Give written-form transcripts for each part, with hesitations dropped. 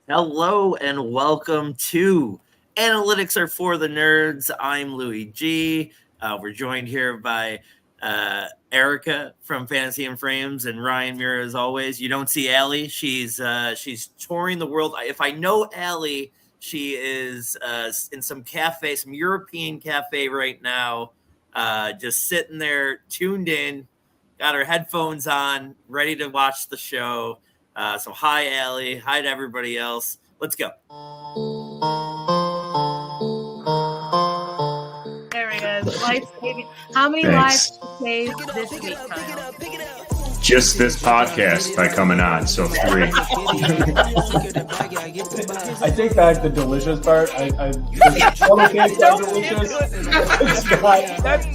Hello and welcome to Analytics Are for the Nerds. I'm Louis G. We're joined here by Erica from Fantasy and Frames and Ryan Muir as always. You don't see Allie. She's touring the world. If I know Allie, she is in some cafe, some European cafe right now, just sitting there tuned in, got her headphones on, ready to watch the show. So hi, Allie. Hi to everybody else. Let's go. There he is. Life saving. How many lives saved this week, Kyle? Just this podcast by coming on, so 3. I take back the delicious part. All the cakes are delicious.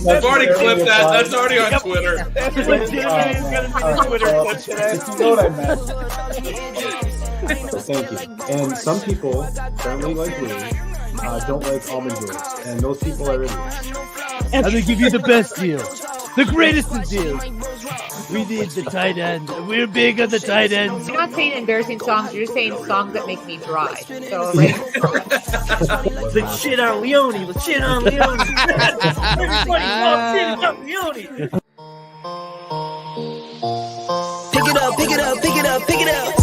I've already clipped that. That's already on Twitter. That's legitimately going to be a Twitter clip today. You know what I meant. Thank you. And some people, apparently like me, don't like almond joys, and those people are idiots. I'm gonna give you the best deal, the greatest of deals. We need the tight end. We're big on the tight ends. You're not saying embarrassing songs. You're saying songs that make me dry. So, right? Let's shit on Leone. Let's shit on Leone. Everybody love shit on Leone. Pick it up, pick it up, pick it up, pick it up.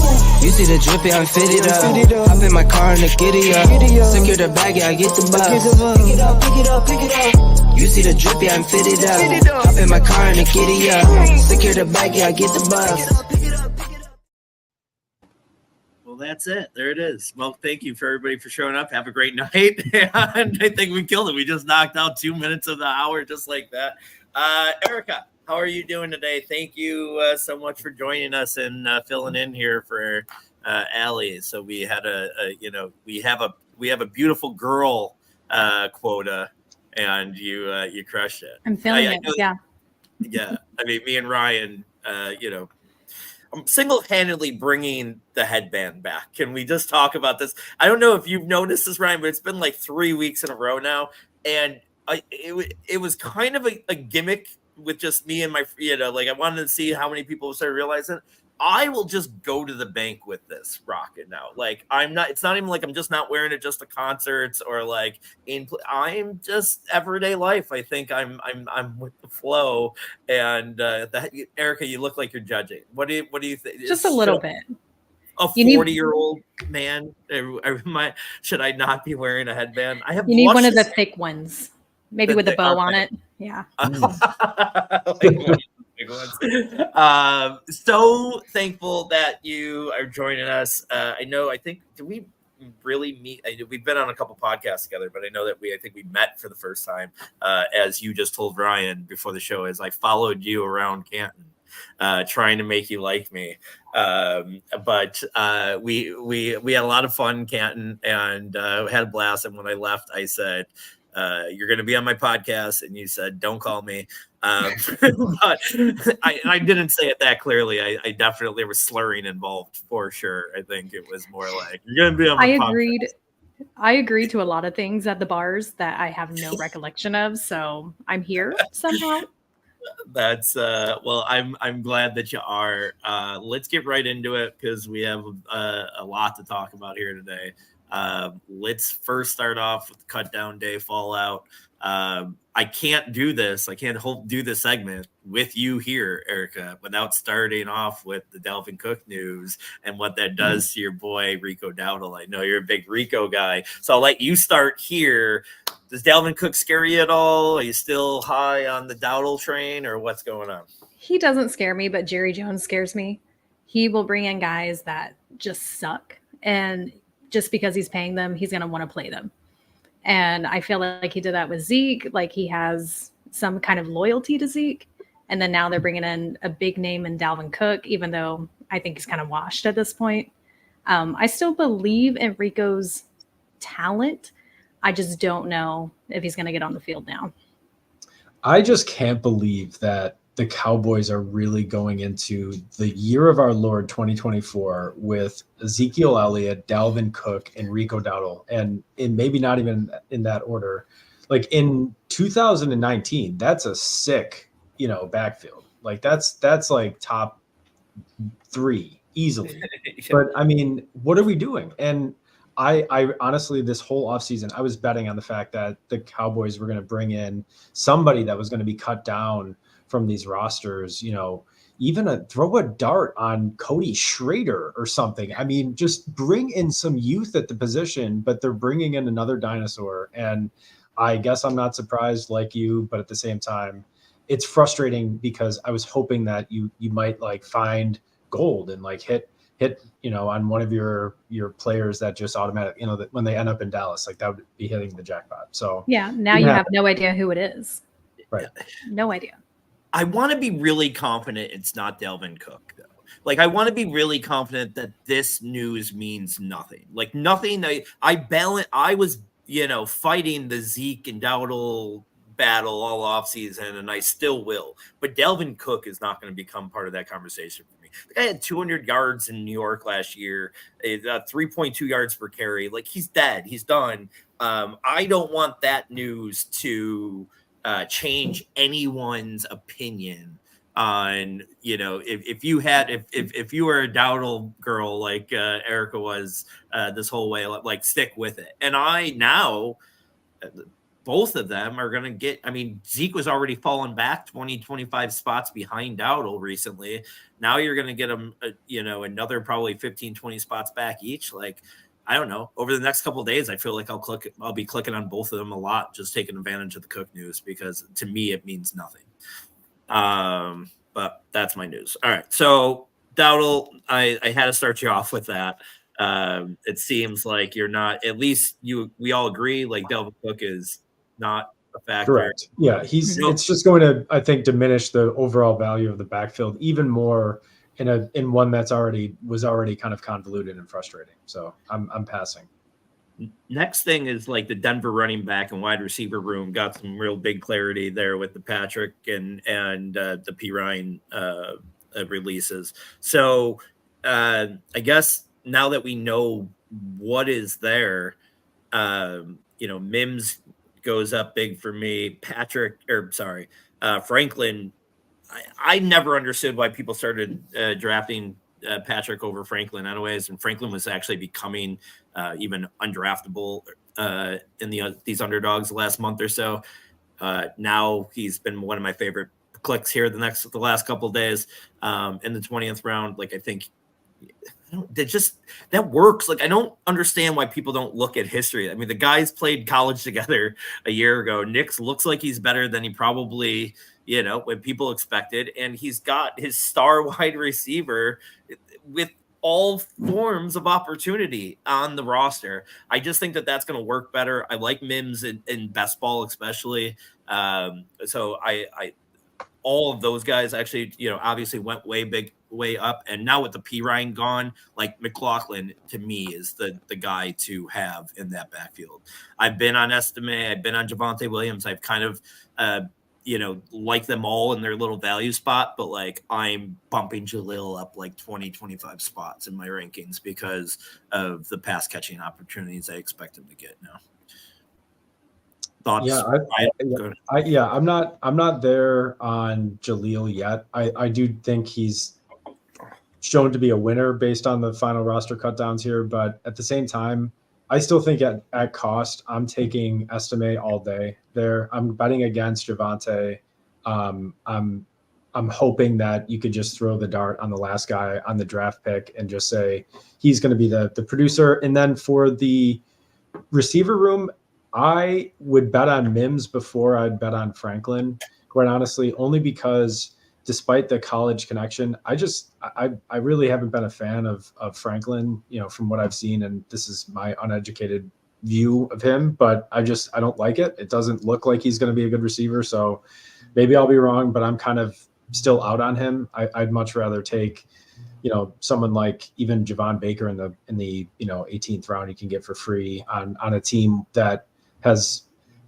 You see the drippy, I'm fitted up. Hop in my car and the giddy up. Secure the bag, yeah, I get the bus. Pick it up, pick it up, pick it up. You see the drippy, I'm fitted up. Hop in my car and the giddy up. Secure the bag, yeah, I get the bus. Well, that's it. There it is. Well, thank you for everybody for showing up. Have a great night. And I think we killed it. We just knocked out 2 minutes of the hour just like that. Erica, how are you doing today? Thank you so much for joining us and filling in here for Allie. So we had we have a beautiful girl quota, and you crushed it. I'm feeling it. Yeah. Yeah. I mean, me and Ryan, I'm single-handedly bringing the headband back. Can we just talk about this? I don't know if you've noticed this, Ryan, but it's been like 3 weeks in a row now, and it was kind of a gimmick with just me and my, I wanted to see how many people started realizing I will just go to the bank with this rocket now. Like it's not even like I'm just not wearing it just to concerts or like I'm just everyday life. I think I'm with the flow. And Erica, you look like you're judging. What do you think? Just a little bit. A 40-year-old man, should I not be wearing a headband? You need one of the thick ones. Maybe with a bow on it. Yeah. So thankful that you are joining us. Did we really meet? We've been on a couple podcasts together, but I know that we met for the first time, as you just told Ryan before the show, as I followed you around Canton, trying to make you like me. But we had a lot of fun in Canton and had a blast. And when I left, I said, you're going to be on my podcast, and you said, don't call me. But I didn't say it that clearly. I definitely was slurring involved for sure. I think it was more like, you're going to be on my podcast. I agreed to a lot of things at the bars that I have no recollection of. So I'm here somehow. That's well, I'm glad that you are. Let's get right into it because we have a lot to talk about here today. Let's first start off with Cut Down Day Fallout. I can't do this. I can't do this segment with you here, Erica, without starting off with the Dalvin Cook news and what that does to your boy Rico Dowdle. I know you're a big Rico guy, so I'll let you start here. Does Dalvin Cook scare you at all? Are you still high on the Dowdle train, or what's going on? He doesn't scare me, but Jerry Jones scares me. He will bring in guys that just suck, and just because he's paying them, he's going to want to play them. And I feel like he did that with Zeke. Like he has some kind of loyalty to Zeke. And then now they're bringing in a big name in Dalvin Cook, even though I think he's kind of washed at this point. I still believe in Rico's talent. I just don't know if he's going to get on the field now. I just can't believe that the Cowboys are really going into the year of our Lord 2024 with Ezekiel Elliott, Dalvin Cook, and Rico Dowdle, and maybe not even in that order. Like in 2019, that's a sick, backfield. Like that's like top 3, easily. But I mean, what are we doing? And I honestly, this whole offseason, I was betting on the fact that the Cowboys were going to bring in somebody that was going to be cut down from these rosters, even throw a dart on Cody Schrader or something. I mean, just bring in some youth at the position, but they're bringing in another dinosaur. And I guess I'm not surprised like you, but at the same time, it's frustrating because I was hoping that you might like find gold and like hit on one of your players that just automatic, that when they end up in Dallas, like that would be hitting the jackpot. So yeah, now you have no idea who it is. Right. No idea. I want to be really confident it's not Dalvin Cook, though. Like, I want to be really confident that this news means nothing. Like, nothing. I was, fighting the Zeke and Dowdle battle all offseason, and I still will. But Dalvin Cook is not going to become part of that conversation for me. The guy had 200 yards in New York last year, 3.2 yards per carry. Like, he's dead. He's done. I don't want that news to change anyone's opinion on, if you were a Dowdle girl like Erica was this whole way, like stick with it. And both of them are going to get, Zeke was already falling back 20, 25 spots behind Dowdle recently. Now you're going to get them, another probably 15, 20 spots back each. Like, I don't know. Over the next couple of days, I feel like I'll be clicking on both of them a lot, just taking advantage of the Cook news, because to me it means nothing. But that's my news. All right. So Dowdle, I had to start you off with that. It seems like you're not, at least we all agree, like Dalvin Cook is not a factor. Correct. Yeah. It's just going to, I think, diminish the overall value of the backfield even more in one that's was already kind of convoluted and frustrating. So I'm passing. Next thing is like the Denver running back and wide receiver room got some real big clarity there with the Patrick and the P. Ryan releases. So I guess now that we know what is there, Mims goes up big for me. Franklin. I never understood why people started drafting Patrick over Franklin anyways, and Franklin was actually becoming even undraftable in these underdogs the last month or so. Now he's been one of my favorite clicks here the last couple of days in the 20th round. Like, I think that works. Like, I don't understand why people don't look at history. I mean, the guys played college together a year ago. Nix looks like he's better than he probably, when people expected, and he's got his star wide receiver with all forms of opportunity on the roster. I just think that that's going to work better. I like Mims in best ball, especially. So I all of those guys actually, obviously went way up. And now with the P. Ryan gone, like McLaughlin to me is the guy to have in that backfield. I've been on Estime. I've been on Javonte Williams. I've kind of, like them all in their little value spot, but like I'm bumping Jalil up like 20, 25 spots in my rankings because of the pass catching opportunities I expect him to get now. Thoughts? Yeah, I'm not there on Jalil yet. I do think he's shown to be a winner based on the final roster cutdowns here, but at the same time, I still think at cost, I'm taking Estime all day there. I'm betting against Javonte. I'm hoping that you could just throw the dart on the last guy on the draft pick and just say he's going to be the producer. And then for the receiver room, I would bet on Mims before I'd bet on Franklin, quite honestly, only because despite the college connection, I really haven't been a fan of Franklin, from what I've seen, and this is my uneducated view of him, but I don't like it. It doesn't look like he's going to be a good receiver. So maybe I'll be wrong, but I'm kind of still out on him. I'd much rather take, someone like even Javon Baker in the 18th round you can get for free on a team that has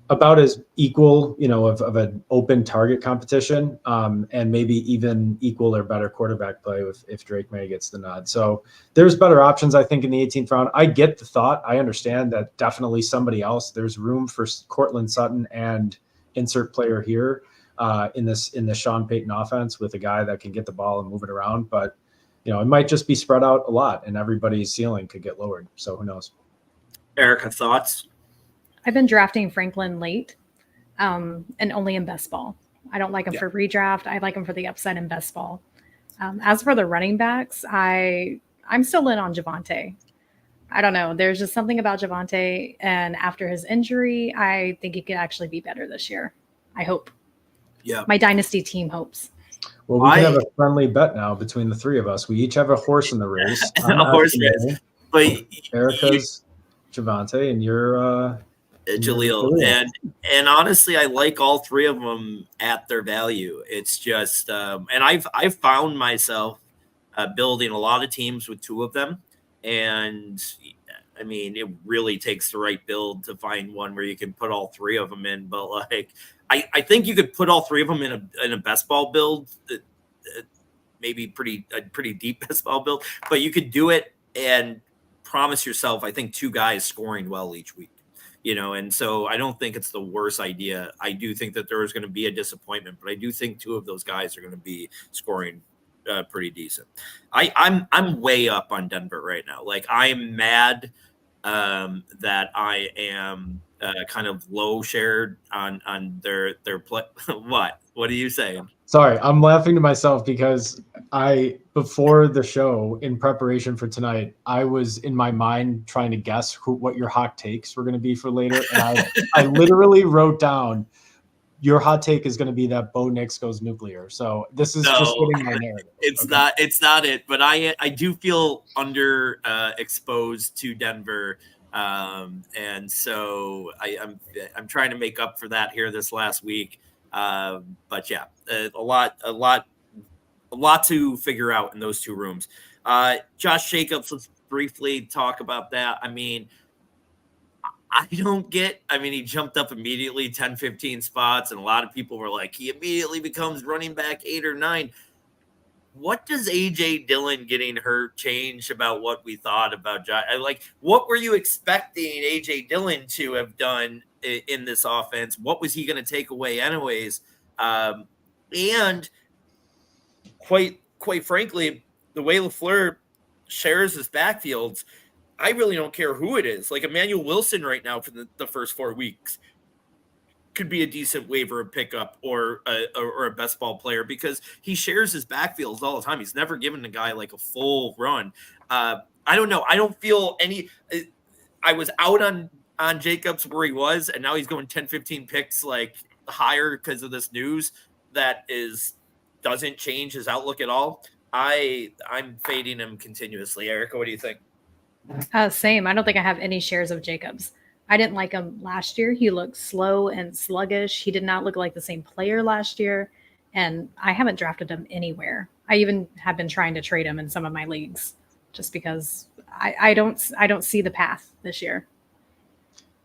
about as equal, of an open target competition, and maybe even equal or better quarterback play if Drake May gets the nod. So there's better options, I think, in the 18th round. I get the thought. I understand that definitely somebody else. There's room for Cortland Sutton and insert player here in the Sean Payton offense with a guy that can get the ball and move it around. But it might just be spread out a lot and everybody's ceiling could get lowered. So who knows? Erica, thoughts? I've been drafting Franklin late, and only in best ball. I don't like him for redraft. I like him for the upside in best ball. As for the running backs, I'm still in on Javonte. I don't know. There's just something about Javonte, and after his injury, I think he could actually be better this year. I hope. Yeah. My dynasty team hopes. Well, we can have a friendly bet now between the three of us. We each have a horse in the race. A horse race. But Erica's Javonte, and you're Jaleel. And honestly, I like all three of them at their value. It's just, and I've found myself building a lot of teams with two of them. And I mean, it really takes the right build to find one where you can put all three of them in. But like, I think you could put all three of them in a best ball build, maybe a pretty deep best ball build. But you could do it and promise yourself, I think, two guys scoring well each week. And so I don't think it's the worst idea. I do think that there is going to be a disappointment, but I do think two of those guys are going to be scoring pretty decent. I'm way up on Denver right now. Like, I'm mad that I am kind of low shared on their play. What are you saying? Sorry, I'm laughing to myself because before the show, in preparation for tonight, I was in my mind trying to guess what your hot takes were going to be for later. And I literally wrote down, your hot take is going to be that Bo Nix goes nuclear. So this is just getting my narrative. It's not it, but I do feel under exposed to Denver. And so I'm trying to make up for that here this last week. But yeah, a lot to figure out in those two rooms. Josh Jacobs, let's briefly talk about that. I mean, he jumped up immediately 10, 15 spots, and a lot of people were like, he immediately becomes running back 8 or 9. What does A.J. Dillon getting hurt change about what we thought about Josh? What were you expecting A.J. Dillon to have done in this offense? What was he going to take away anyways? And quite frankly, the way LaFleur shares his backfields, I really don't care who it is. Like Emmanuel Wilson right now for the first 4 weeks could be a decent waiver pickup or a best ball player because he shares his backfields all the time. He's never given a guy like a full run. I don't know. I don't feel any. I was out on Jacobs where he was, and now he's going 10, 15 picks like higher because of this news that doesn't change his outlook at all. I'm fading him continuously. Erica, what do you think? Same. I don't think I have any shares of Jacobs. I didn't like him last year. He looked slow and sluggish. He did not look like the same player last year. And I haven't drafted him anywhere. I even have been trying to trade him in some of my leagues just because I don't see the path this year.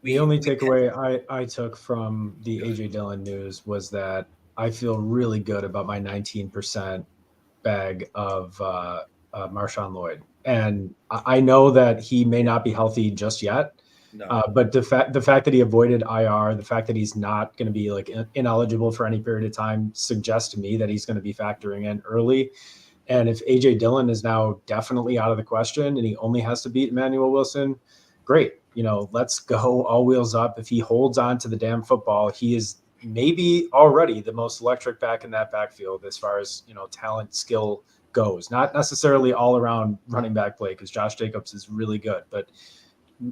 The only takeaway I took from the A.J. Dillon news was that I feel really good about my 19% bag of Marshawn Lloyd. And I know that he may not be healthy just yet. No. But the fact that he avoided IR, the fact that he's not going to be like ineligible for any period of time suggests to me that he's going to be factoring in early. And if A.J. Dillon is now definitely out of the question and he only has to beat Emmanuel Wilson, great. Let's go all wheels up. If he holds on to the damn football, he is maybe already the most electric back in that backfield as far as, talent, skill goes. Not necessarily all around running back play because Josh Jacobs is really good, but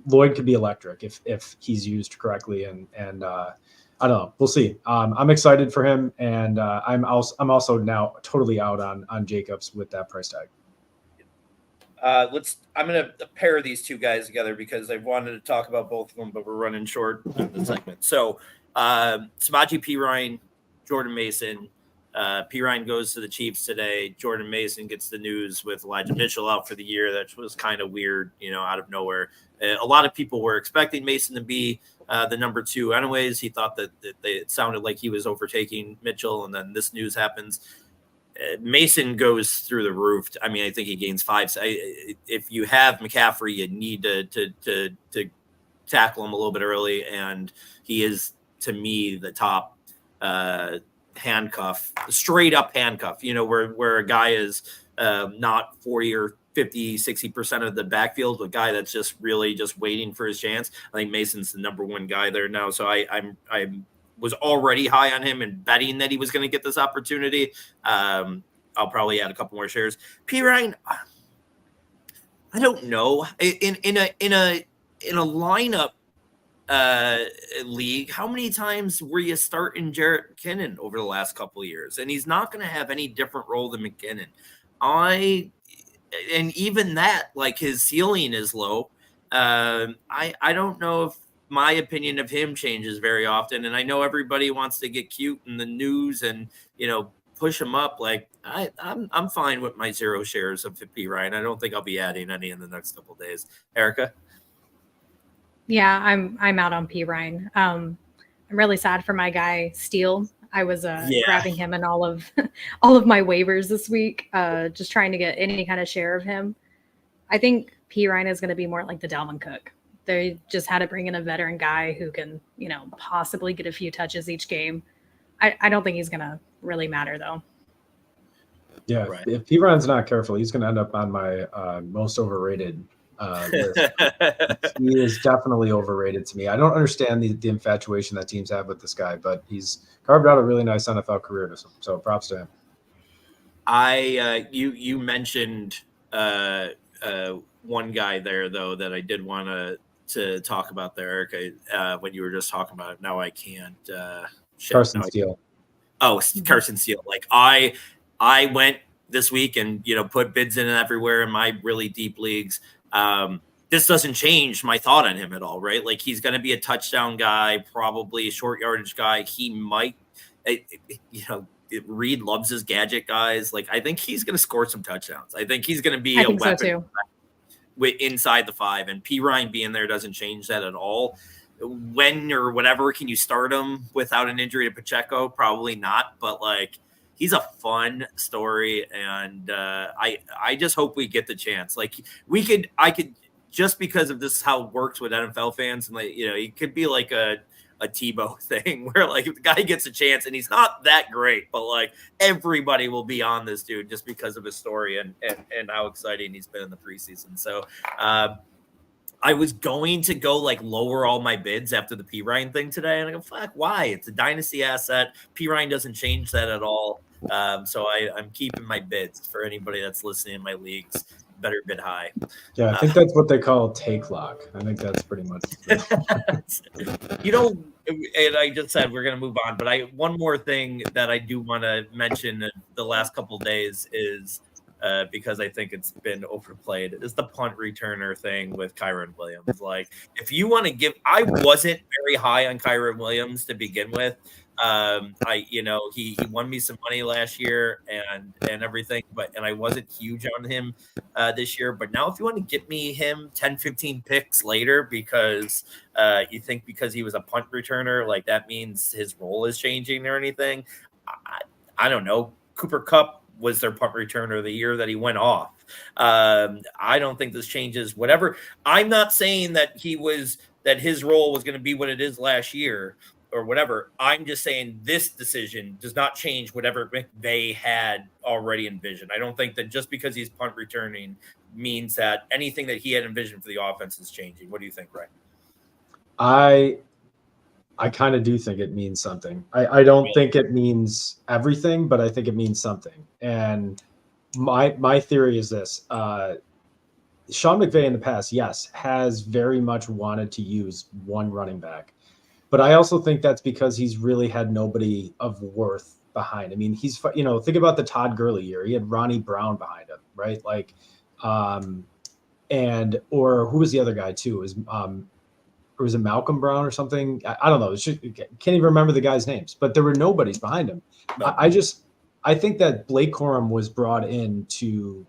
Lloyd could be electric if he's used correctly. And I don't know. We'll see. I'm excited for him. And I'm also now totally out on Jacobs with that price tag. I'm going to pair these two guys together because I wanted to talk about both of them, but we're running short on the segment. So Samaje Perine, Jordan Mason. Perine goes to the Chiefs today. Jordan Mason gets the news with Elijah Mitchell out for the year. That was kind of weird, out of nowhere. A lot of people were expecting Mason to be the number 2 anyways. He thought that it sounded like he was overtaking Mitchell, and then this news happens. Mason goes through the roof. I mean, I think he gains 5. If you have McCaffrey, you need to tackle him a little bit early, and he is, to me, the top handcuff, straight up handcuff, where a guy is not 40 or 50, 60% of the backfield, a guy that's just really just waiting for his chance. I think Mason's the number one guy there now. So I was already high on him and betting that he was going to get this opportunity. I'll probably add a couple more shares. P. Ryan, I don't know. In a lineup league, how many times were you starting Jarrett McKinnon over the last couple of years? And he's not going to have any different role than McKinnon. And even that, like, his ceiling is low. I don't know if my opinion of him changes very often. And I know everybody wants to get cute in the news and, push him up. Like, I'm fine with my 0 shares of P. Ryan. I don't think I'll be adding any in the next couple of days. Erica? Yeah, I'm out on P. Ryan. I'm really sad for my guy Steele. I was grabbing him in all of my waivers this week, just trying to get any kind of share of him. I think P. Ryan is going to be more like the Dalvin Cook. They just had to bring in a veteran guy who can, possibly get a few touches each game. I don't think he's going to really matter, though. Yeah, Right. If P. Ryan's not careful, he's going to end up on my most overrated list. He is definitely overrated to me. I don't understand the infatuation that teams have with this guy, but he's carved out a really nice NFL career. So props to him. You mentioned one guy there though that I did want to talk about there, Eric. When you were just talking about it, now I can't. Carson Steele. Carson Steele. Like I went this week and put bids in everywhere in my really deep leagues. This doesn't change my thought on him at all, right? Like, he's going to be a touchdown guy, probably a short yardage guy. He might, Reed loves his gadget guys. Like, I think he's going to score some touchdowns. I think he's going to be a weapon inside the 5, and P. Ryan being there doesn't change that at all. When or whatever can you start him without an injury to Pacheco? Probably not, but like, he's a fun story, and I just hope we get the chance. Like, I could just because of this how it works with NFL fans, and like, it could be like a Tebow thing where like if the guy gets a chance and he's not that great, but like everybody will be on this dude just because of his story and how exciting he's been in the preseason. So I was going to go like lower all my bids after the P. Ryan thing today. And I go, fuck, why? It's a dynasty asset. P. Ryan doesn't change that at all. So I'm keeping my bids for anybody that's listening in my leagues. Better bid high. Yeah, I think that's what they call take lock. I think that's pretty much and I just said we're going to move on, but one more thing that I do want to mention the last couple of days is because I think it's been overplayed, is the punt returner thing with Kyren Williams. Like, if you want to I wasn't very high on Kyren Williams to begin with. He won me some money last year and everything, and I wasn't huge on him this year. But now if you want to get me him 10, 15 picks later because you think because he was a punt returner, like that means his role is changing or anything, I don't know. Cooper Kupp was their punt returner the year that he went off. I don't think this changes whatever. I'm not saying that his role was going to be what it is last year or whatever. I'm just saying this decision does not change whatever they had already envisioned. I don't think that just because he's punt returning means that anything that he had envisioned for the offense is changing. What do you think, Ray? I kind of do think it means something. I don't think it means everything, but I think it means something. And my theory is this. Sean McVay in the past, yes, has very much wanted to use one running back. But I also think that's because he's really had nobody of worth behind. I mean, he's, think about the Todd Gurley year. He had Ronnie Brown behind him, right? Like, or who was the other guy too? Or was it Malcolm Brown or something? I don't know. Can't even remember the guys' names, but there were nobodies behind him. No. I think that Blake Corum was brought in to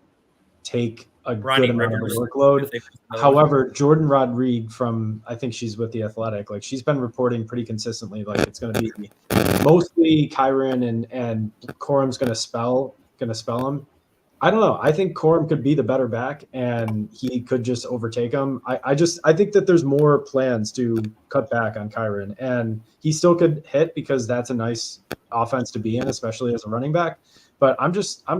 take a good amount of workload. However, Jordan Rodriguez from, I think she's with The Athletic, like she's been reporting pretty consistently, like it's going to be mostly Kyren and Corum's going to spell him. I don't know. I think Corum could be the better back and he could just overtake him. I think that there's more plans to cut back on Kyren, and he still could hit because that's a nice offense to be in, especially as a running back. but I'm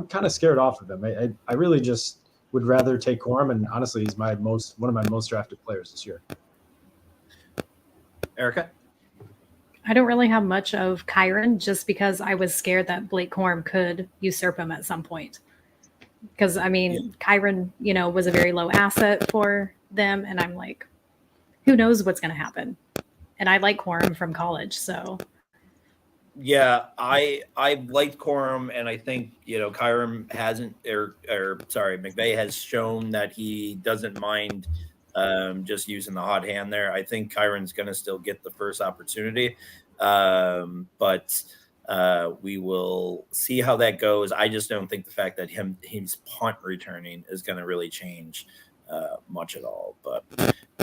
kind of scared off of him. I really just would rather take Corum, and honestly, he's one of my most drafted players this year. Erica? I don't really have much of Kyron just because I was scared that Blake Corum could usurp him at some point. Because, I mean, Kyron, was a very low asset for them. And I'm like, who knows what's going to happen? And I like Corum from college, so. Yeah, I liked Corum, and I think, Kyron hasn't, McVay has shown that he doesn't mind just using the hot hand there. I think Kyron's going to still get the first opportunity, but we will see how that goes. I just don't think the fact that he's punt returning is going to really change much at all, but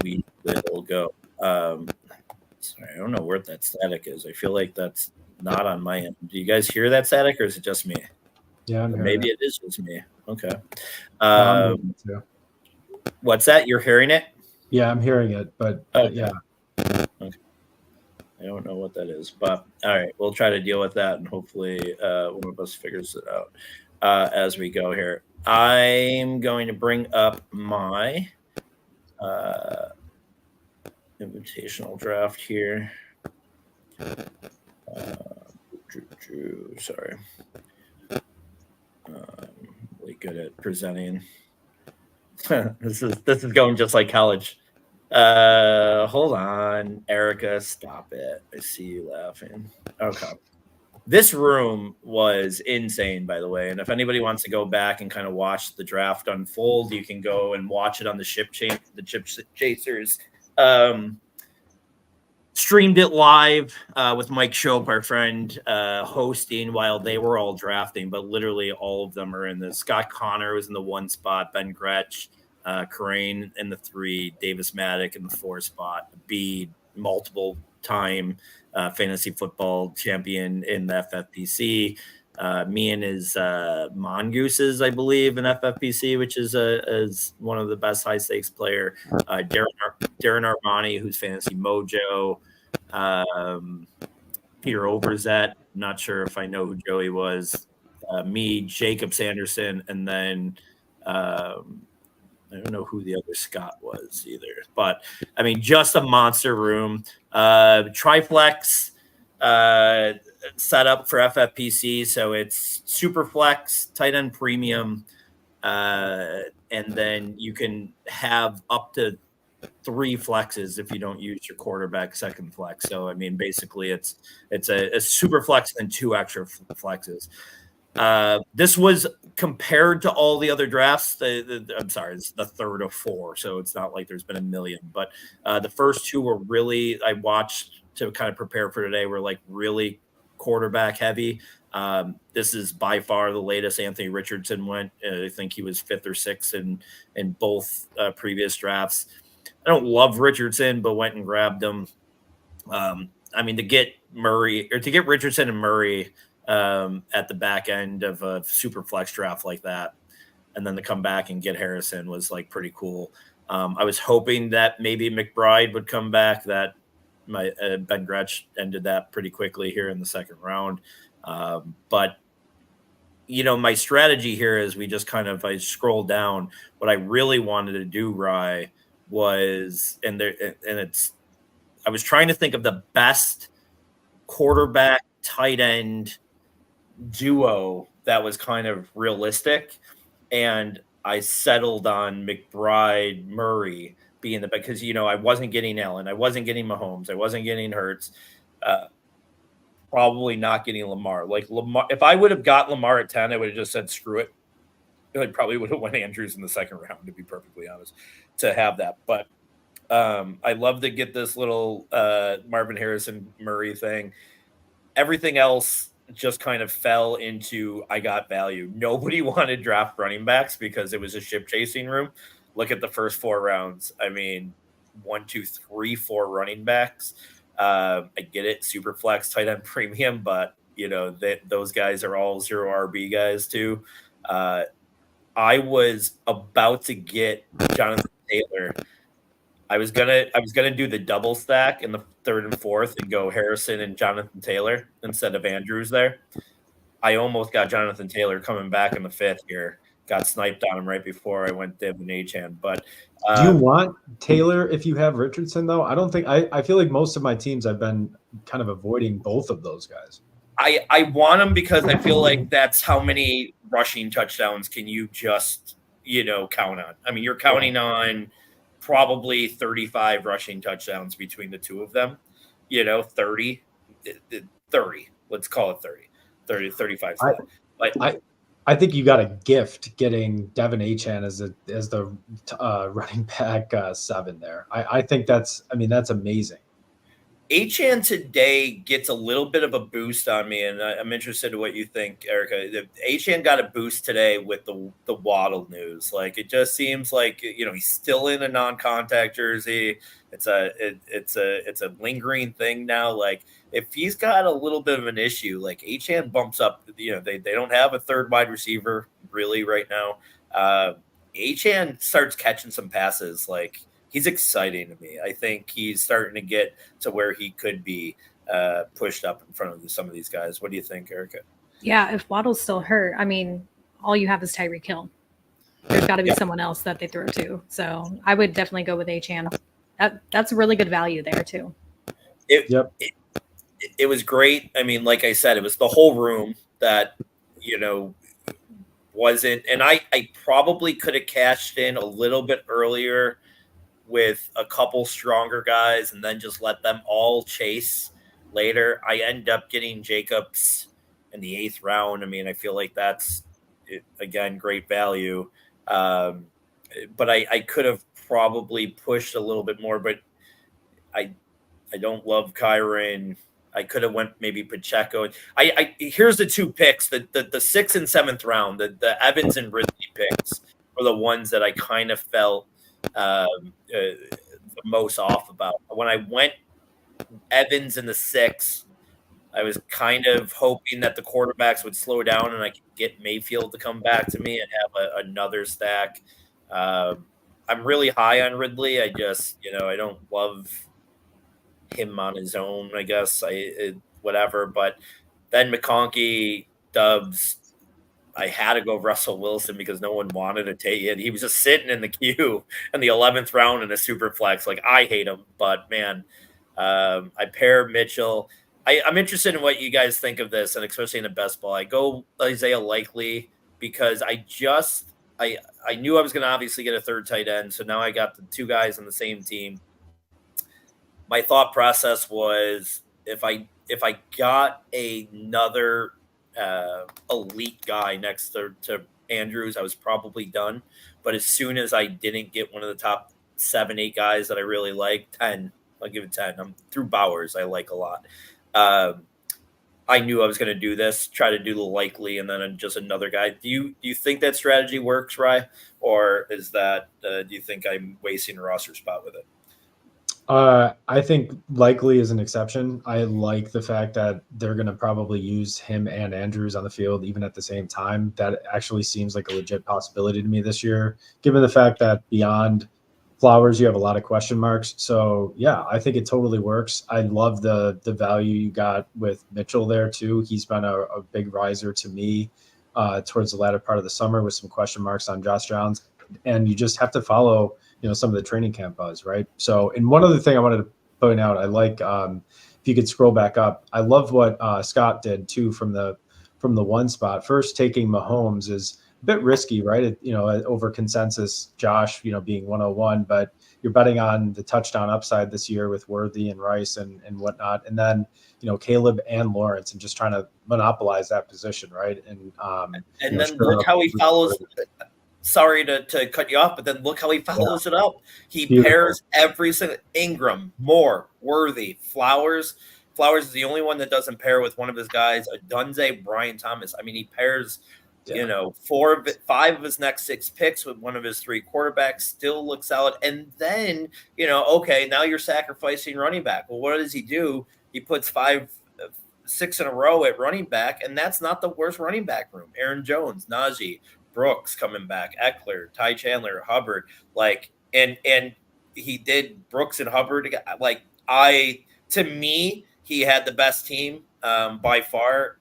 we will go. Sorry, I don't know where that static is. I feel like that's not on my end. Do you guys hear that static, or is it just me? Yeah, maybe it is just me. Okay. What's that? You're hearing it? Yeah, I'm hearing it, but yeah. Okay. I don't know what that is, but all right, we'll try to deal with that, and hopefully one of us figures it out as we go here. I'm going to bring up my invitational draft here. Sorry. Really good at presenting. This is going just like college. Hold on, Erica, stop it. I see you laughing. Okay. This room was insane, by the way. And if anybody wants to go back and kind of watch the draft unfold, you can go and watch it on the Chip Chasers. Streamed it live with Mike Shope, our friend, hosting while they were all drafting, but literally all of them are in this. Scott Connor was in the 1 spot, Ben Gretsch, Karain in the 3, Davis Maddock in the 4 spot, B, multiple time fantasy football champion in the FFPC. Me and his Mongooses, I believe, in FFPC, which is one of the best high stakes player. Darren Armani, who's Fantasy Mojo. Peter Overzet. Not sure if I know who Joey was. Me, Jacob Sanderson, and then I don't know who the other Scott was either. But I mean, just a monster room. Triflex set up for FFPC, so it's super flex, tight end premium, and then you can have up to 3 flexes if you don't use your quarterback second flex. So I mean, basically, it's a super flex and 2 extra flexes. This was compared to all the other drafts. I'm sorry, it's the third of 4, so it's not like there's been a million. But the first 2 were really, I watched to kind of prepare for today, were like really quarterback heavy. This is by far the latest Anthony Richardson went. I think he was 5th or 6th in both previous drafts. I don't love Richardson, but went and grabbed him. I mean, to get Richardson and Murray at the back end of a super flex draft like that, and then to come back and get Harrison was like pretty cool. I was hoping that maybe McBride would come back. That my Ben Gretsch ended that pretty quickly here in the second round. But my strategy here is I scrolled down. What I really wanted to do, Rye, was I was trying to think of the best quarterback tight end duo that was kind of realistic, and I settled on McBride Murray being because I wasn't getting Allen, I wasn't getting Mahomes, I wasn't getting Hurts, probably not getting Lamar. Like Lamar, if I would have got Lamar at 10, I would have just said screw it. I probably would have went Andrews in the second round, to be perfectly honest, to have that. But I love to get this little Marvin Harrison Murray thing. Everything else just kind of fell into I got value. Nobody wanted draft running backs because it was a ship chasing room. Look at the first 4 rounds. I mean, 1, 2, 3, 4 running backs. I get it, super flex, tight end premium, but those guys are all 0 RB guys too. I was about to get Jonathan Taylor. I was gonna do the double stack in the 3rd and 4th and go Harrison and Jonathan Taylor instead of Andrews there. I almost got Jonathan Taylor coming back in the 5th here. Got sniped on him right before I went Div and Achane. But do you want Taylor if you have Richardson though? I don't think I feel like most of my teams I've been kind of avoiding both of those guys. I want him because I feel like that's how many rushing touchdowns can you just, count on. I mean, you're counting on probably 35 rushing touchdowns between the two of them, 30, let's call it 30, 35. I think you got a gift getting Devin Achane as the running back 7 there. I think that's amazing. Achane today gets a little bit of a boost on me, and I'm interested in what you think, Erica. Achane got a boost today with the Waddle news. Like, it just seems like he's still in a non-contact jersey. It's a lingering thing now. Like, if he's got a little bit of an issue, like Achane bumps up. They don't have a third wide receiver really right now. Achane starts catching some passes like. He's exciting to me. I think he's starting to get to where he could be pushed up in front of some of these guys. What do you think, Erica? Yeah, if Waddle's still hurt, I mean, all you have is Tyreek Hill. There's got to be someone else that they throw to. So I would definitely go with Achane. That's a really good value there too. It was great. I mean, like I said, it was the whole room that wasn't, and I probably could have cashed in a little bit earlier with a couple stronger guys and then just let them all chase later. I end up getting Jacobs in the 8th round. I mean, I feel like that's, again, great value. But I could have probably pushed a little bit more, but I don't love Kyron. I could have went maybe Pacheco. Here's the 2 picks, the 6th and 7th round, the Evans and Ridley picks were the ones that I kind of felt the most off about. When I went Evans in the 6th, I was kind of hoping that the quarterbacks would slow down and I could get Mayfield to come back to me and have another stack. I'm really high on Ridley. I just, I don't love him on his own, I guess. Whatever. But then McConkey, Dubs, I had to go Russell Wilson because no one wanted to take it. He was just sitting in the queue in the 11th round in a super flex. Like, I hate him, but man, I pair Mitchell. I'm interested in what you guys think of this, and especially in the best ball. I go Isaiah Likely because I knew I was going to obviously get a third tight end. So now I got the 2 guys on the same team. My thought process was if I got another elite guy next to Andrews, I was probably done. But as soon as I didn't get one of the top 7, 8 guys that I really like, 10, I'll give it 10. I'm through Bowers, I like a lot. I knew I was going to do this, try to do the Likely, and then just another guy. Do you think that strategy works, Rye? Or is that do you think I'm wasting a roster spot with it? I think Likely is an exception. I like the fact that they're going to probably use him and Andrews on the field even at the same time. That actually seems like a legit possibility to me this year, given the fact that beyond Flowers, you have a lot of question marks. So, yeah, I think it totally works. I love the value you got with Mitchell there, too. He's been a big riser to me towards the latter part of the summer with some question marks on Josh Downs. And you just have to follow some of the training camp buzz, right? So, and one other thing I wanted to point out, I like if you could scroll back up, I love what Scott did too from the 1 spot. First, taking Mahomes is a bit risky, right? Over consensus, Josh, being 101, but you're betting on the touchdown upside this year with Worthy and Rice and whatnot, and then Caleb and Lawrence, and just trying to monopolize that position, right? And then look how he follows. Sorry to cut you off, but then look how he follows it up. He pairs every single Ingram, Moore, Worthy, Flowers. Flowers is the only one that doesn't pair with one of his guys. Dunze, Brian Thomas. I mean, he pairs, 5 of his next 6 picks with one of his 3 quarterbacks. Still looks solid. And then, okay, now you're sacrificing running back. Well, what does he do? He puts 5, 6 in a row at running back, and that's not the worst running back room. Aaron Jones, Najee, Brooks coming back, Eckler, Ty Chandler, Hubbard, and he did Brooks and Hubbard. To me, he had the best team by far.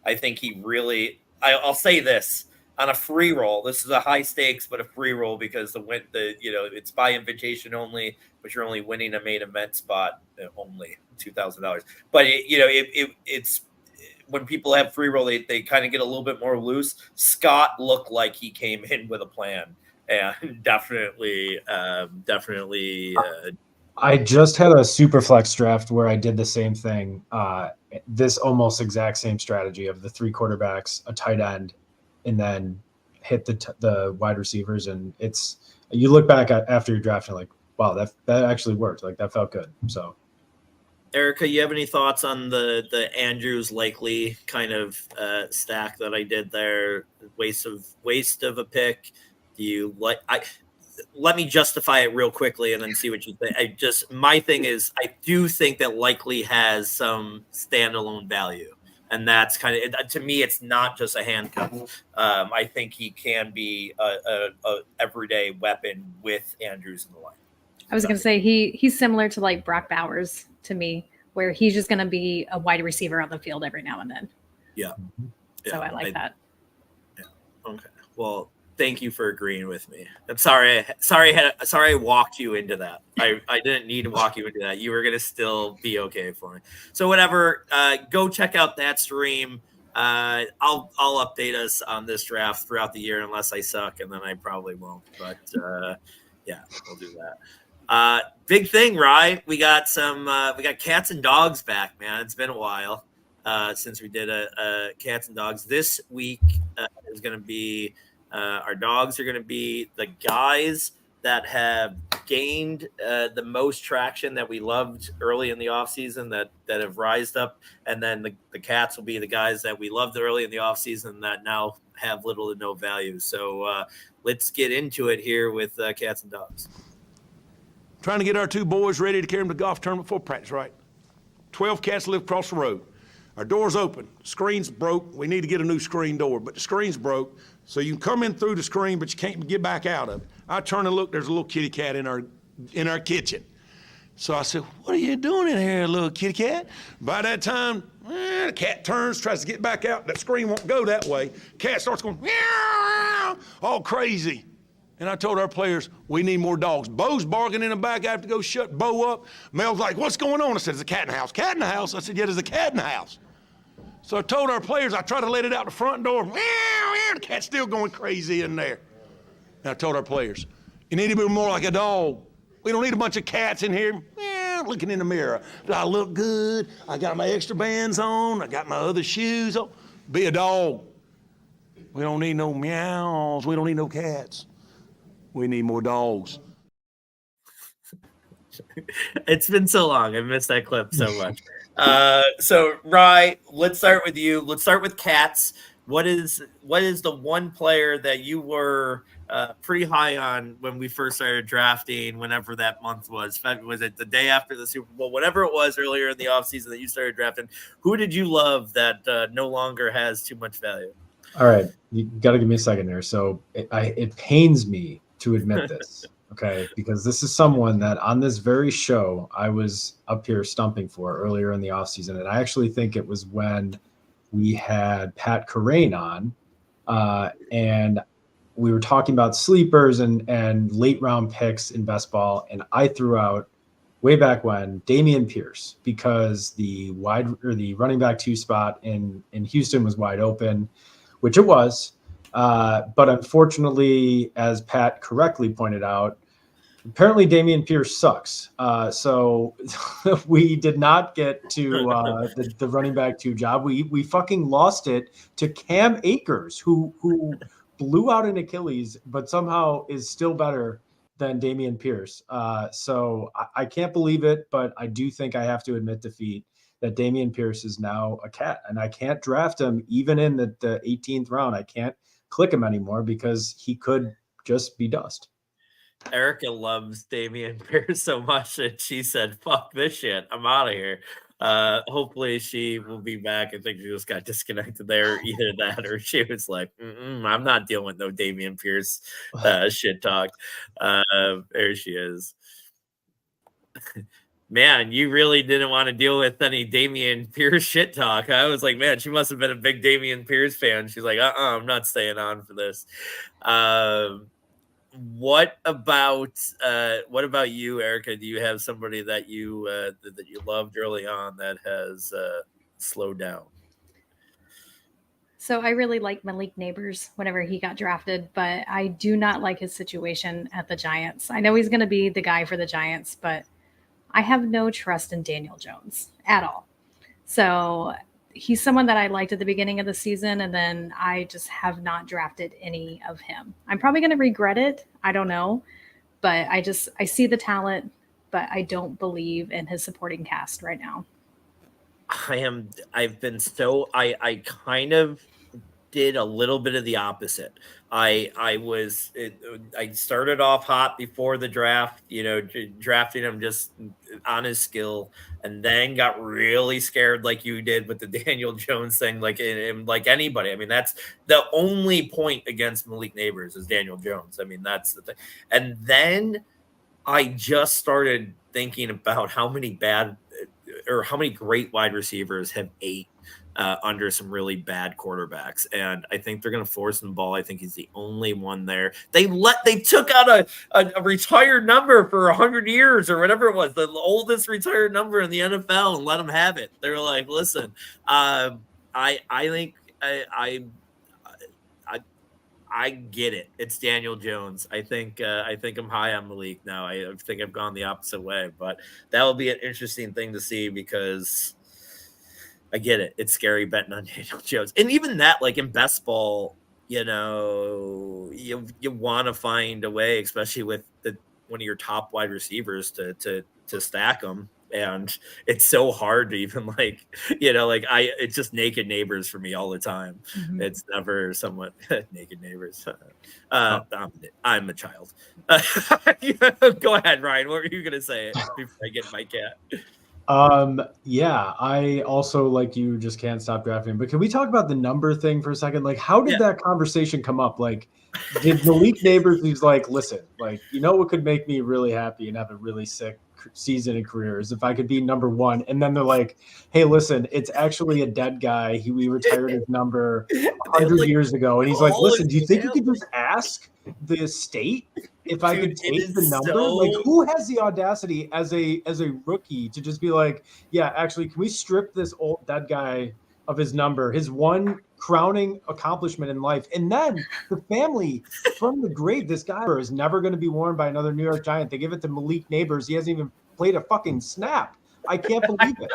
I think he really. I'll say this on a free roll. This is a high stakes, but a free roll because it's by invitation only, but you're only winning a main event spot only $2,000. But it's when people have free roll, they kind of get a little bit more loose. Scott looked like he came in with a plan, and definitely. I just had a super flex draft where I did the same thing. This almost exact same strategy of the 3 quarterbacks, a tight end, and then hit the wide receivers. And you look back after your draft and like, wow, that actually worked. Like that felt good. So, Erica, you have any thoughts on the Andrews likely kind of stack that I did there? Waste of a pick. Do you like? Let me justify it real quickly and then see what you think. My thing is, I do think that likely has some standalone value, and that's kind of, to me, it's not just a handcuff. I think he can be a everyday weapon with Andrews in the line. I was going to say he's similar to like Brock Bowers to me, where he's just going to be a wide receiver on the field every now and then. Yeah. So I like that. Yeah. Okay. Well, thank you for agreeing with me. I'm sorry I walked you into that. I didn't need to walk you into that. You were gonna still be okay for me. So whatever. Go check out that stream. I'll update us on this draft throughout the year unless I suck, and then I probably won't. But yeah, we'll do that. Big thing, Rye. We got cats and dogs back, man. It's been a while since we did a cats and dogs. This week is gonna be. Our dogs are going to be the guys that have gained the most traction that we loved early in the offseason that have rised up. And then the cats will be the guys that we loved early in the offseason that now have little to no value. So let's get into it here with cats and dogs. Trying to get our 2 boys ready to carry them to the golf tournament before practice, right? 12 cats live across the road. Our door's open. Screen's broke. We need to get a new screen door, but the screen's broke. So you can come in through the screen, but you can't get back out of it. I turn and look, there's a little kitty cat in our kitchen. So I said, what are you doing in here, little kitty cat? By that time, the cat turns, tries to get back out. That screen won't go that way. Cat starts going, meow, all crazy. And I told our players, we need more dogs. Bo's barking in the back. I have to go shut Bo up. Mel's like, what's going on? I said, there's a cat in the house. Cat in the house? I said, yeah, there's a cat in the house. So I told our players, I tried to let it out the front door. Meow, meow, the cat's still going crazy in there. And I told our players, you need to be more like a dog. We don't need a bunch of cats in here. Meow, looking in the mirror. Do I look good? I got my extra bands on. I got my other shoes on. Be a dog. We don't need no meows. We don't need no cats. We need more dogs. It's been so long. I missed that clip so much. So Rye, let's start with you. Let's start with cats. What is the one player that you were pretty high on when we first started drafting, whenever that month was? Was it the day after the Super Bowl? Whatever it was earlier in the offseason that you started drafting, who did you love that no longer has too much value? All right. You got to give me a second there. So it pains me to admit this, okay, because this is someone that on this very show I was up here stumping for earlier in the offseason. And I actually think it was when we had Pat Corain on and we were talking about sleepers and late round picks in best ball. And I threw out way back when Dameon Pierce, because the running back 2 spot in Houston was wide open, which it was. But unfortunately, as Pat correctly pointed out, apparently Dameon Pierce sucks. So we did not get to the running back 2 job. We fucking lost it to Cam Akers, who blew out an Achilles, but somehow is still better than Dameon Pierce. So I can't believe it, but I do think I have to admit defeat that Dameon Pierce is now a cat, and I can't draft him even in the 18th round. I can't click him anymore because he could just be dust. Erica loves Dameon Pierce so much that she said, fuck this shit. I'm out of here. Hopefully she will be back. I think she just got disconnected there. Either that or she was like, I'm not dealing with no Dameon Pierce shit talk. There she is. Man, you really didn't want to deal with any Damian Pierce shit talk. I was like, man, she must have been a big Damian Pierce fan. She's like, I'm not staying on for this. What about you, Erica? Do you have somebody that you loved early on that has slowed down? So I really like Malik Neighbors whenever he got drafted, but I do not like his situation at the Giants. I know he's going to be the guy for the Giants, but I have no trust in Daniel Jones at all. So he's someone that I liked at the beginning of the season, and then I just have not drafted any of him. I'm probably going to regret it. I don't know. But I see the talent, but I don't believe in his supporting cast right now. I kind of did a little bit of the opposite. I started off hot before the draft, drafting him just on his skill, and then got really scared like you did with the Daniel Jones thing, like anybody. I mean, that's the only point against Malik Neighbors is Daniel Jones. I mean, that's the thing. And then I just started thinking about how many great wide receivers have ate under some really bad quarterbacks, and I think they're going to force him the ball. I think he's the only one there. They took out a retired number for 100 years or whatever it was, the oldest retired number in the NFL, and let him have it. They're like, listen, I think I get it. It's Daniel Jones. I think I'm high on Malik now. I think I've gone the opposite way, but that will be an interesting thing to see because I get it. It's scary betting on Daniel Jones. And even that, like in best ball, you want to find a way, especially with one of your top wide receivers to stack them. And it's so hard to even it's just naked neighbors for me all the time. Mm-hmm. It's never somewhat naked neighbors. I'm a child. Go ahead, Ryan. What were you going to say before I get my cat? Yeah, I also, like you, just can't stop drafting. But can we talk about the number thing for a second? Like, how did that conversation come up? Like, did Malik Neighbors, he's like, listen, like, what could make me really happy and have a really sick season and career is if I could be number one. And then they're like, hey, listen, it's actually a dead guy. We retired his number 100 years ago. And he's like, listen, do you think you could just ask the state if I could take the number? Like, who has the audacity as a rookie to just be like, yeah, actually, can we strip this old dead guy of his number, his one crowning accomplishment in life? And then the family from the grave, this guy is never going to be worn by another New York Giant. They give it to Malik Neighbors. He hasn't even played a fucking snap. I can't believe it.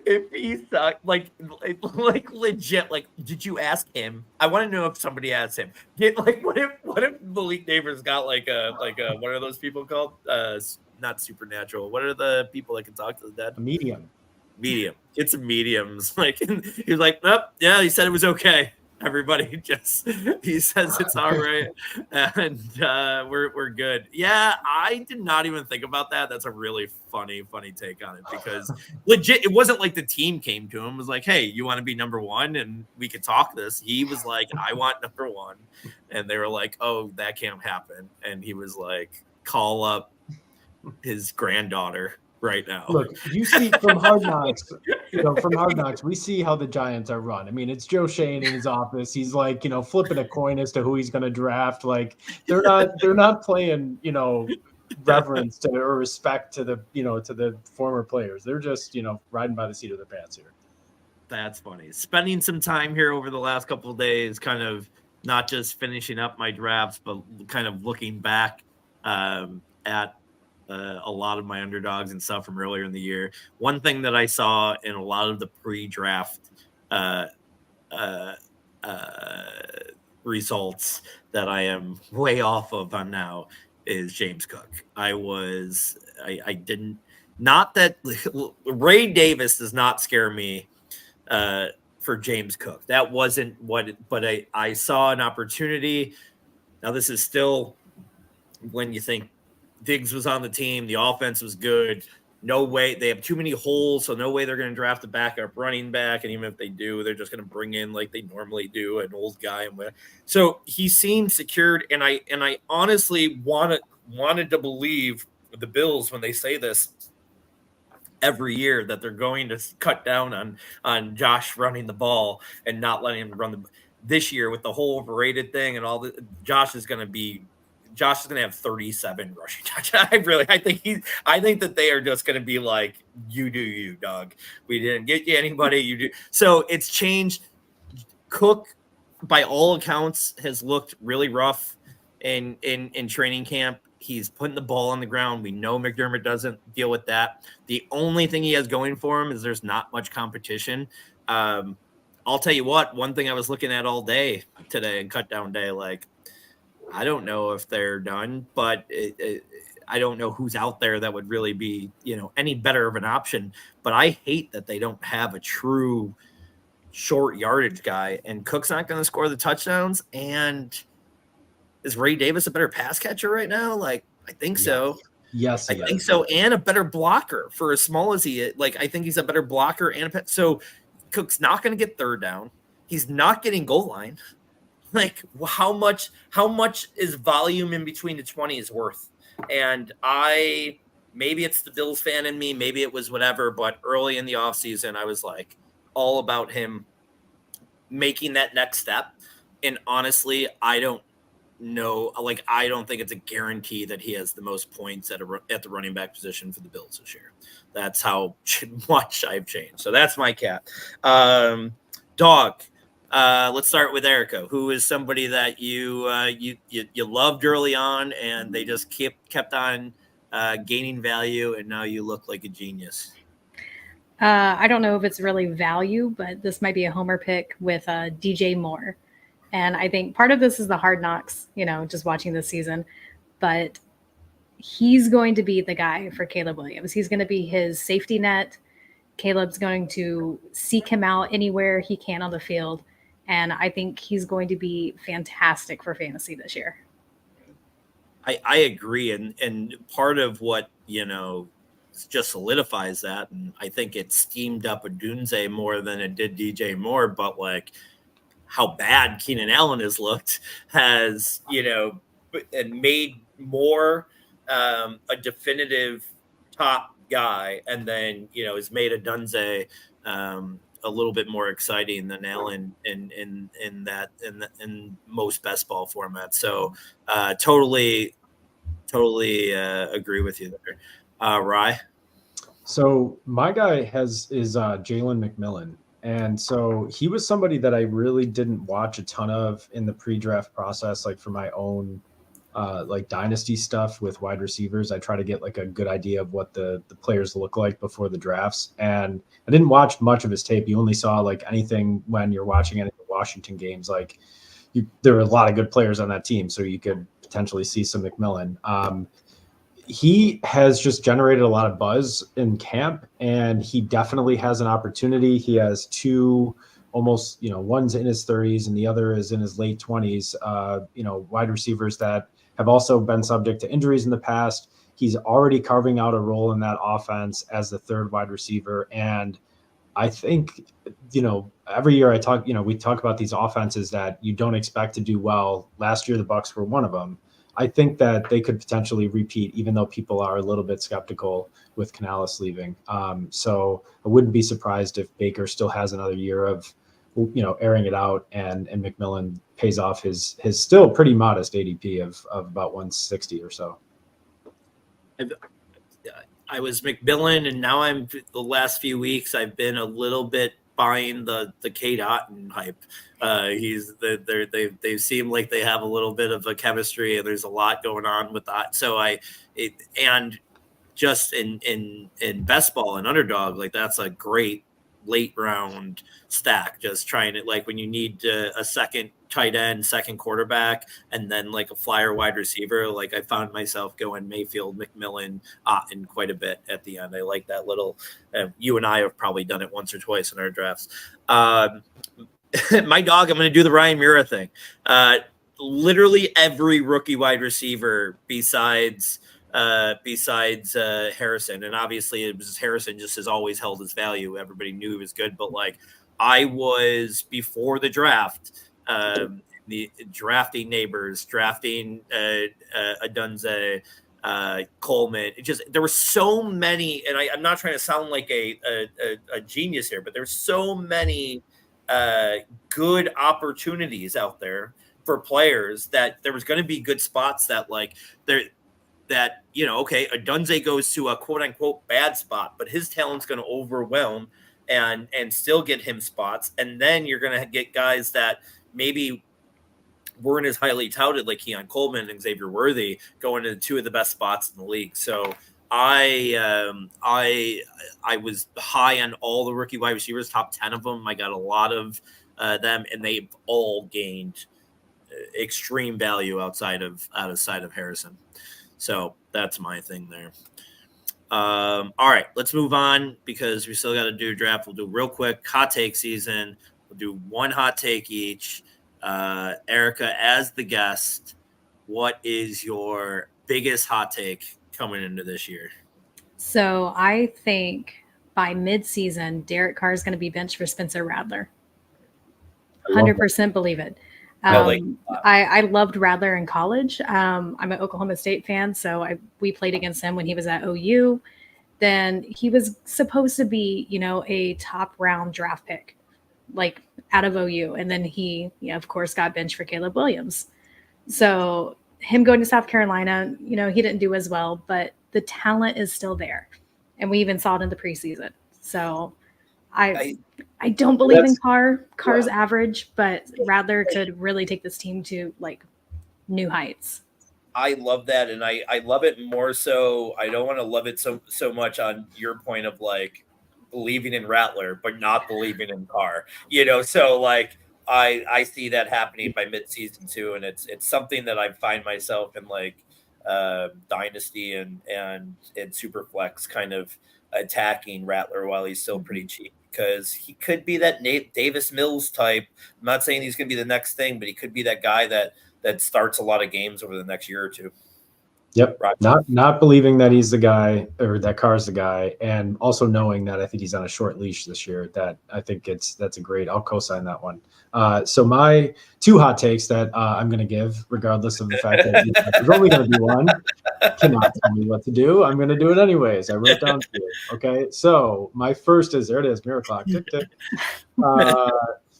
If he sucked, like legit, like, did you ask him? I want to know if somebody asked him. What if Malik Neighbors got like a what are those people called? Not supernatural. What are the people that can talk to the dead? Medium. Get some mediums. Like, he was like, nope. Yeah, he said it was okay. Everybody he says it's all right, and we're good. Yeah, I did not even think about that. That's a really funny take on it, because legit, it wasn't like the team came to him, it was like, hey, you want to be number one and we could talk this. He was like, I want number one, and they were like, oh, that can't happen. And he was like, call up his granddaughter right now. Look, you see from Hard Knocks, we see how the Giants are run. I mean, it's Joe Shane in his office. He's like, flipping a coin as to who he's going to draft. Like, they're not playing, reverence to or respect to the, to the former players. They're just, riding by the seat of their pants here. That's funny. Spending some time here over the last couple of days, kind of not just finishing up my drafts, but kind of looking back at a lot of my underdogs and stuff from earlier in the year. One thing that I saw in a lot of the pre-draft results that I am way off of on now is James Cook. I didn't, not that Ray Davis does not scare me for James Cook. That wasn't but I saw an opportunity. Now this is still when you think Diggs was on the team, the offense was good. No way, they have too many holes, so no way they're going to draft a backup running back. And even if they do, they're just going to bring in, like they normally do, an old guy. So he seemed secured, and I honestly wanted to believe the Bills when they say this, every year that they're going to cut down on Josh running the ball and not letting him run this year with the whole overrated thing and all the Josh is going to have 37 rushing touchdowns. I think that they are just going to be like, you do you, dog. We didn't get you anybody. You do. So it's changed. Cook, by all accounts, has looked really rough in training camp. He's putting the ball on the ground. We know McDermott doesn't deal with that. The only thing he has going for him is there's not much competition. I'll tell you what, one thing I was looking at all day today and cut down day, like, I don't know if they're done, but I don't know who's out there that would really be, any better of an option. But I hate that they don't have a true short yardage guy, and Cook's not going to score the touchdowns. And is Ray Davis a better pass catcher right now? Like, I think so. Yes, I think so. And a better blocker for as small as he is. Like, I think he's a better blocker so Cook's not going to get third down. He's not getting goal line. Like, how much is volume in between the 20s worth? And maybe it's the Bills fan in me, maybe it was whatever, but early in the offseason, I was like all about him making that next step. And honestly, I don't know. Like, I don't think it's a guarantee that he has the most points at the running back position for the Bills this year. That's how much I've changed. So that's my cat. Dog. Let's start with Erica, who is somebody that you loved early on, and they just kept on gaining value, and now you look like a genius. I don't know if it's really value, but this might be a homer pick with DJ Moore. And I think part of this is the hard knocks, just watching this season. But he's going to be the guy for Caleb Williams. He's going to be his safety net. Caleb's going to seek him out anywhere he can on the field. And I think he's going to be fantastic for fantasy this year. I agree. And part of what, just solidifies that. And I think it steamed up Odunze more than it did DJ Moore. But like how bad Keenan Allen has looked has, and made Moore a definitive top guy. And then, has made Odunze a little bit more exciting than Allen in most best ball formats. So totally agree with you there. Rye. So my guy is Jalen McMillan. And so he was somebody that I really didn't watch a ton of in the pre-draft process, like for my own like dynasty stuff with wide receivers. I try to get like a good idea of what the players look like before the drafts. And I didn't watch much of his tape. You only saw like anything when you're watching any of the Washington games. Like there were a lot of good players on that team, so you could potentially see some McMillan. He has just generated a lot of buzz in camp, and he definitely has an opportunity. He has two almost, one's in his 30s and the other is in his late 20s, wide receivers that have also been subject to injuries in the past. He's already carving out a role in that offense as the third wide receiver. And I think, every year we talk about these offenses that you don't expect to do well. Last year, the Bucs were one of them. I think that they could potentially repeat, even though people are a little bit skeptical with Canales leaving. So I wouldn't be surprised if Baker still has another year of, airing it out, and McMillan pays off his still pretty modest ADP of about 160 or so. I was McMillan, and now the last few weeks I've been a little bit buying the Cade Otton hype. They seem like they have a little bit of a chemistry, and there's a lot going on with that. So and just in best ball and underdog, like that's a great late round stack. Just trying it, like when you need a second tight end, second quarterback, and then like a flyer wide receiver. Like I found myself going Mayfield, McMillan, Otton quite a bit at the end. I like that little. You and I have probably done it once or twice in our drafts. My dog, I'm going to do the Ryan Mura thing. Literally every rookie wide receiver besides Harrison, and obviously it was Harrison just has always held his value. Everybody knew he was good, but like I was before the draft, the drafting Neighbors, drafting Odunze, Coleman. There were so many, and I'm not trying to sound like a genius here, but there's so many good opportunities out there for players that there was going to be good spots that okay, Adunze goes to a quote unquote bad spot, but his talent's going to overwhelm and still get him spots. And then you're going to get guys that maybe weren't as highly touted, like Keon Coleman and Xavier Worthy, going to two of the best spots in the league. So I was high on all the rookie wide receivers, top 10 of them. I got a lot of them, and they've all gained extreme value outside of Harrison. So that's my thing there. All right, let's move on because we still got to do a draft. We'll do real quick hot take season. We'll do one hot take each. Erica, as the guest, what is your biggest hot take coming into this year? So I think by mid-season, Derek Carr is going to be benched for Spencer Rattler. 100% believe it. I loved Rattler in college. I'm an Oklahoma State fan, so we played against him when he was at OU. Then he was supposed to be, a top round draft pick, like out of OU. And then he, of course, got benched for Caleb Williams. So him going to South Carolina, he didn't do as well, but the talent is still there. And we even saw it in the preseason. So I don't believe in Carr. Carr's average, but Rattler could really take this team to like new heights. I love that, and I love it more so. I don't want to love it so much on your point of like believing in Rattler, but not believing in Carr. So like I see that happening by midseason too, and it's something that I find myself in like Dynasty and Superflex kind of attacking Rattler while he's still pretty cheap. Because he could be that Nate Davis Mills type. I'm not saying he's going to be the next thing, but he could be that guy that starts a lot of games over the next year or two. Yep. Not believing that he's the guy or that Carr's the guy, and also knowing that I think he's on a short leash this year. That I think that's a great. I'll co-sign that one. So my two hot takes that I'm going to give, regardless of the fact that there's only going to be one, cannot tell me what to do. I'm going to do it anyways. I wrote down two. Okay. So my first is there. It is mirror clock. Tick tick.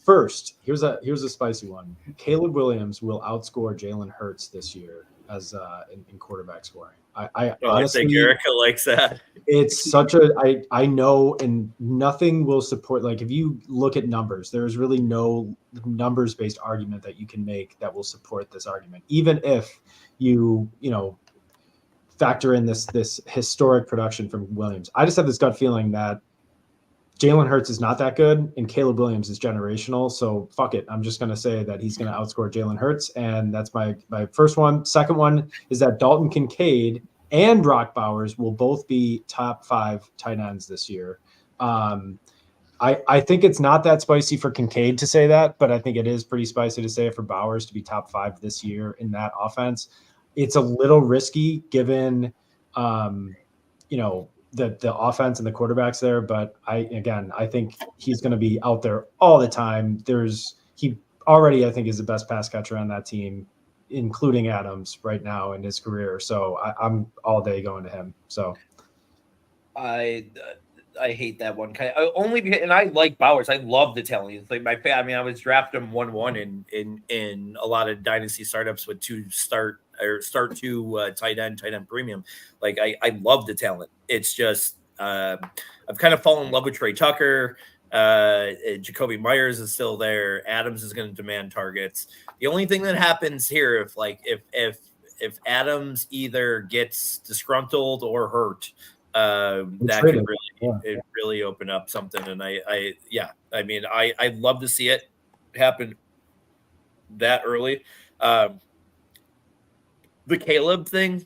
First, here's a spicy one. Caleb Williams will outscore Jalen Hurts this year as in quarterback scoring. I honestly think Erica likes that. It's such I know, and nothing will support. Like if you look at numbers, there's really no numbers based argument that you can make that will support this argument. Even if you factor in this historic production from Williams, I just have this gut feeling that Jalen Hurts is not that good, and Caleb Williams is generational. So fuck it. I'm just going to say that he's going to outscore Jalen Hurts, and that's my first one. Second one is that Dalton Kincaid and Brock Bowers will both be top 5 tight ends this year. I think it's not that spicy for Kincaid to say that, but I think it is pretty spicy to say it for Bowers to be top 5 this year in that offense. It's a little risky given, the offense and the quarterbacks there, but I think he's going to be out there all the time. He already, I think, is the best pass catcher on that team, including Adams right now in his career. So I'm all day going to him. So I hate that one kind of, only because, and I like Bowers. I love the talent. He's like I was drafted him 1-1 in a lot of dynasty startups with start two tight end premium. Like I love the talent. It's just I've kind of fallen in love with Trey Tucker. Jacoby Myers is still there. Adams is going to demand targets. The only thing that happens here, if Adams either gets disgruntled or hurt, that could really open up something. And I'd love to see it happen that early. The Caleb thing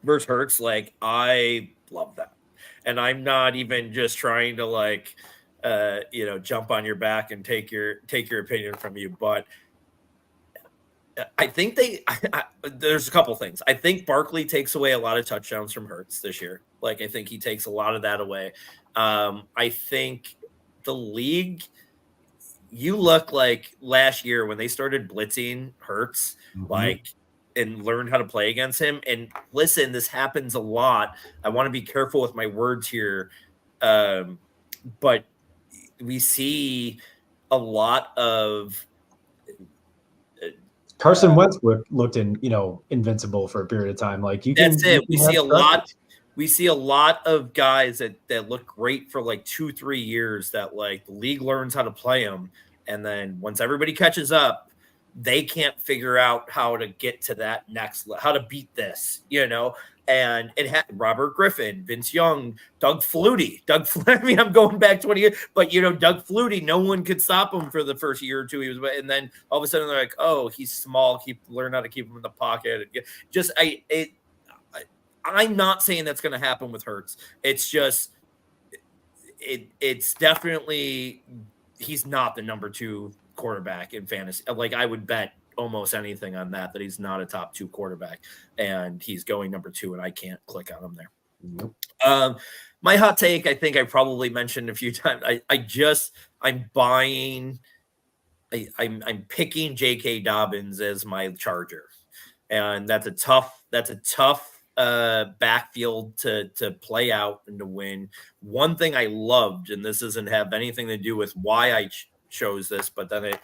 versus Hurts, like I love that. And I'm not even just trying to jump on your back and take your opinion from you, but I think there's a couple things. I think Barkley takes away a lot of touchdowns from Hurts this year. Like I think he takes a lot of that away. I think the league, you look like last year when they started blitzing Hurts, like and learned how to play against him. And listen, this happens a lot. I want to be careful with my words here. But we see a lot of Carson Wentz looked invincible for a period of time. Like that's it. We see a lot. We see a lot of guys that look great for like 2-3 years that like the league learns how to play them. And then once everybody catches up, they can't figure out how to get to that next level, how to beat this, and it had Robert Griffin, Vince Young, Doug Flutie. I mean, I'm going back 20 years, but Doug Flutie, no one could stop him for the first year or two. And then all of a sudden they're like, oh, he's small. Learn how to keep him in the pocket. I'm not saying that's going to happen with Hurts. It's just, it's definitely, he's not the number 2 quarterback in fantasy. Like I would bet almost anything on that he's not a top 2 quarterback, and he's going number 2, and I can't click on him there. Nope. My hot take, I think I probably mentioned a few times. I'm picking J.K. Dobbins as my Charger, and that's a tough backfield to play out and to win. One thing I loved, and this doesn't have anything to do with why I chose this, but then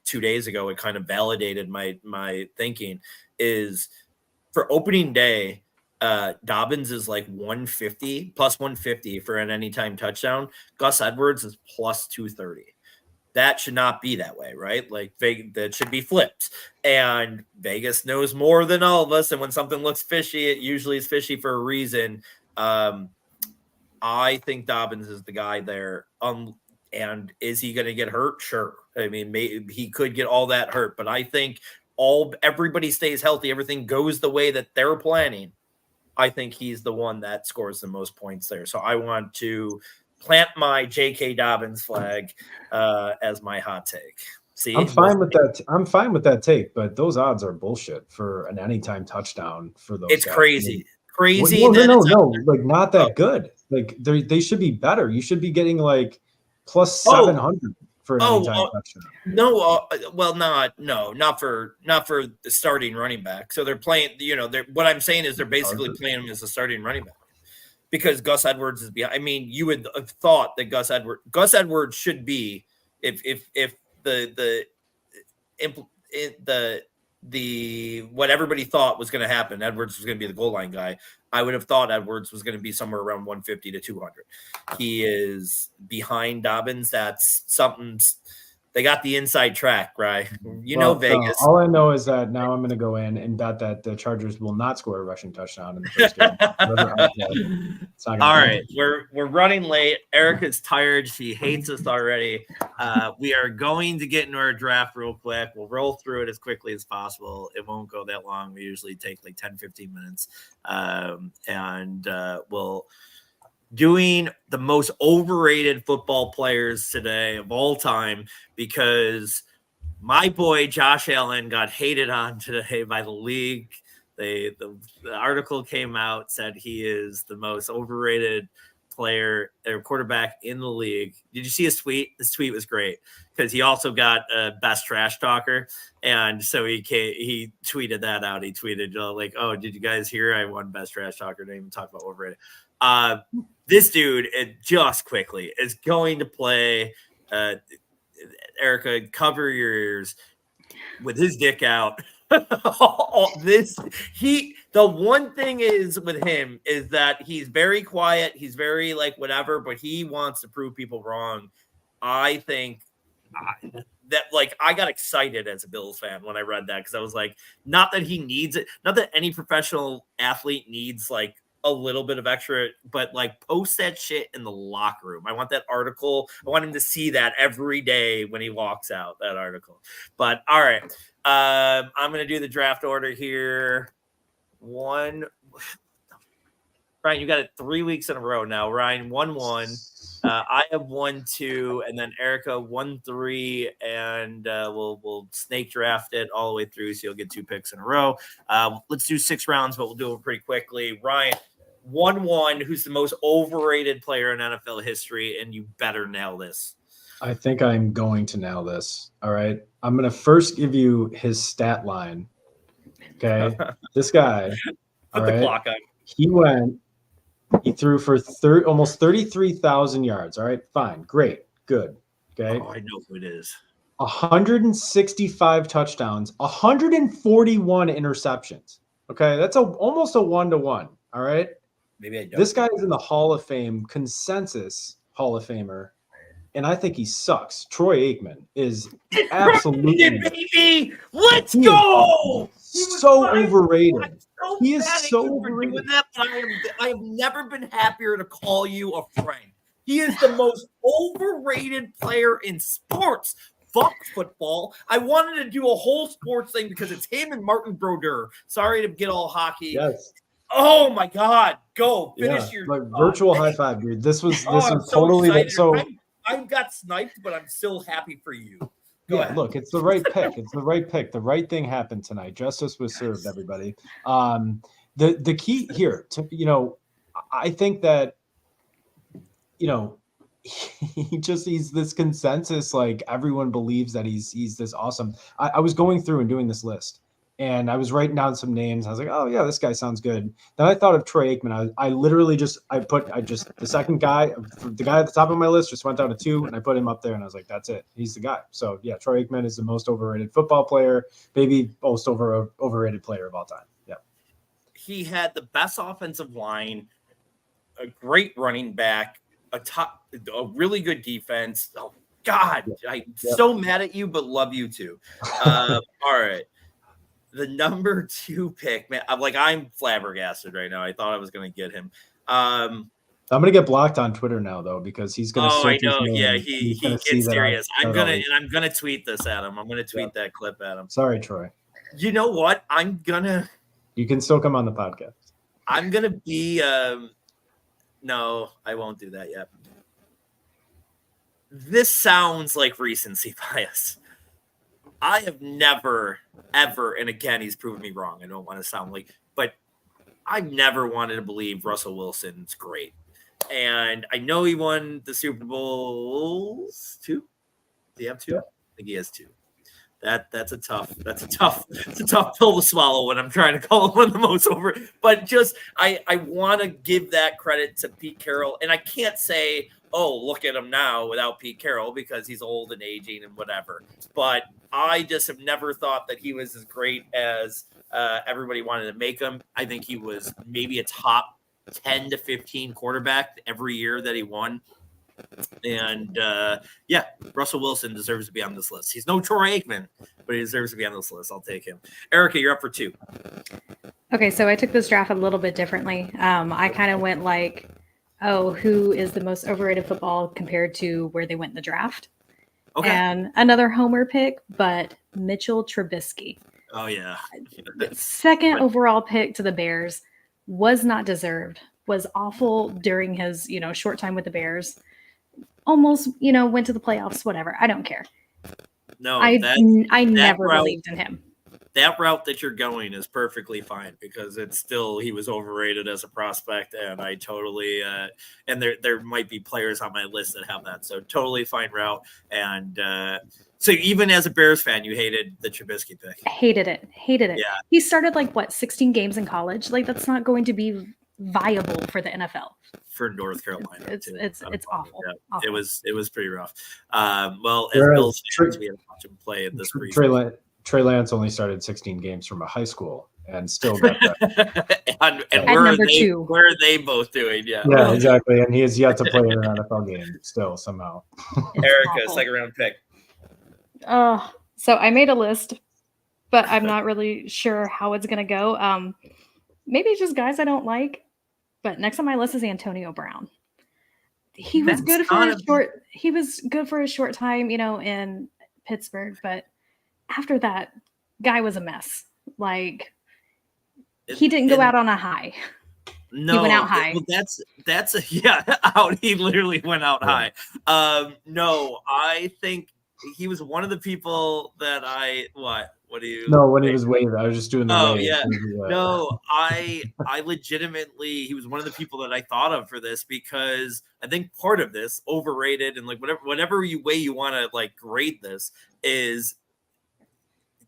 2 days ago it kind of validated my thinking, is for opening day, Dobbins is like 150 plus 150 for an anytime touchdown. Gus Edwards is plus 230. That should not be that way, right? Like that should be flipped. And Vegas knows more than all of us. And when something looks fishy, it usually is fishy for a reason. I think Dobbins is the guy there. And is he going to get hurt? Sure. I mean, maybe he could get all that hurt, but I think everybody stays healthy. Everything goes the way that they're planning. I think he's the one that scores the most points there. So I want to plant my J.K. Dobbins flag as my hot take. See, I'm fine with that. I'm fine with that take, but those odds are bullshit for an anytime touchdown for those. It's guys. Crazy. Crazy. No, like not that good. Like they should be better. You should be getting like plus 700 for an anytime touchdown. No, not for the starting running back. So they're playing. What I'm saying is they're basically playing him as a starting running back because Gus Edwards is behind. I mean, you would have thought that Gus Edwards should be if the what everybody thought was going to happen. Edwards was going to be the goal line guy. I would have thought Edwards was going to be somewhere around 150 to 200. He is behind Dobbins. That's something. They got the inside track, right? Vegas. All I know is that now I'm going to go in and bet that the Chargers will not score a rushing touchdown in the first game. All right, we're running late. Erica's tired. She hates us already. We are going to get into our draft real quick. We'll roll through it as quickly as possible. It won't go that long. We usually take like 10, 15 minutes. And we'll doing the most overrated football players today of all time, because my boy Josh Allen got hated on today by the league. The article came out, said he is the most overrated player or quarterback in the league. Did you see his tweet? His tweet was great because he also got best trash talker. And so he tweeted that out. He tweeted like, oh, did you guys hear I won best trash talker? Didn't even talk about overrated. This dude, just quickly, is going to play. Erica, cover your ears with his dick out. The one thing is with him is that he's very quiet. He's very like whatever, but he wants to prove people wrong. I think that like I got excited as a Bills fan when I read that because I was like, not that he needs it, not that any professional athlete needs like a little bit of extra, but like post that shit in the locker room. I want that article. I want him to see that every day when he walks out, that article. But all right. I'm going to do the draft order here. Ryan, you got it 3 weeks in a row now. Ryan, 1-1. I have 1-2, and then Erica 1-3, and we'll snake draft it all the way through, so you'll get 2 picks in a row. Let's do 6 rounds, but we'll do it pretty quickly. Ryan, 1-1, who's the most overrated player in NFL history, and you better nail this. I think I'm going to nail this. All right. I'm going to first give you his stat line, Okay, this guy. Put all the right, clock on. He threw for almost 33,000 yards. All right, fine, great, good. Okay, Oh, I know who it is. 165 touchdowns, 141 interceptions. Okay, that's almost a 1-to-1. All right, Maybe I don't. this guy is in the Hall of Fame consensus Hall of Famer, and I think he sucks. Troy Aikman is absolutely baby. Let's go. so overrated. I'm so He is mad at so you for overrated. doing that, but I have never been happier to call you a friend. He is the most overrated player in sports. Fuck football. I wanted to do a whole sports thing because it's him and Martin Brodeur. Sorry to get all hockey. Yes. Oh my God. Go finish your like virtual high five, dude. This was totally excited. so. I got sniped, but I'm still happy for you. Go Yeah, ahead. look, it's the right pick. It's the right pick. The right thing happened tonight. Justice was served, everybody. The key here, I think that, he's this consensus, like everyone believes that he's this awesome. I was going through and doing this list, and I was writing down some names. I was like, oh yeah, this guy sounds good. Then I thought of Troy Aikman. I literally the second guy, the guy at the top of my list, just went down to 2, and I put him up there, and I was like, that's it. He's the guy. So yeah, Troy Aikman is the most overrated football player, maybe most overrated player of all time. Yeah. He had the best offensive line, a great running back, a really good defense. Oh God, I'm so mad at you, but love you too. All right. The number 2 pick, man. I'm flabbergasted right now. I thought I was going to get him. I'm going to get blocked on Twitter now though, because he's going to. Oh, I know. Yeah, he gets serious. I'm gonna tweet this at him. I'm gonna tweet that clip at him. Sorry, Troy. You know what? You can still come on the podcast. I'm gonna be. No, I won't do that yet. This sounds like recency bias. I have never, ever, and again, he's proven me wrong. I don't want to sound like, but I've never wanted to believe Russell Wilson's great. And I know he won the Super Bowls 2. Do you have 2? Yeah. I think he has 2. That's a tough pill to swallow when I'm trying to call him one of the most over. But just I want to give that credit to Pete Carroll, and I can't say, oh, look at him now without Pete Carroll because he's old and aging and whatever. But I just have never thought that he was as great as everybody wanted to make him. I think he was maybe a top 10 to 15 quarterback every year that he won. And Russell Wilson deserves to be on this list. He's no Troy Aikman, but he deserves to be on this list. I'll take him. Erica, you're up for 2. Okay, so I took this draft a little bit differently. I kind of went like, who is the most overrated football compared to where they went in the draft? Okay. And another homer pick, but Mitchell Trubisky. Oh, yeah. Second overall pick to the Bears, was not deserved, was awful during his, short time with the Bears. Almost, went to the playoffs, whatever. I don't care. No, I never believed in him. That route that you're going is perfectly fine because it's still, he was overrated as a prospect, and I totally and there might be players on my list that have that, so totally fine route. And so even as a Bears fan, you hated the Trubisky pick. Hated it. Yeah. He started 16 games in college. That's not going to be viable for the NFL. For North Carolina, it's awful. Yeah, awful. It was pretty rough. Well, as Bills fans, we had to watch him play in this preseason. Trey Lance only started 16 games from a high school and still got that. and where are they both doing? Yeah, exactly. And he has yet to play in an NFL game still somehow. Erica, second round pick. So I made a list, but I'm not really sure how it's gonna go. Maybe it's just guys I don't like. But next on my list is Antonio Brown. He was good for a short time, in Pittsburgh, but after that, guy was a mess. He didn't go out on a high. No, he went out high. Well, out. He literally went out high. No, I think he was one of the people that What do you? No, when he was waived, I was just doing the. Oh yeah, no, I legitimately, he was one of the people that I thought of for this because I think part of this overrated and whatever way you want to grade this is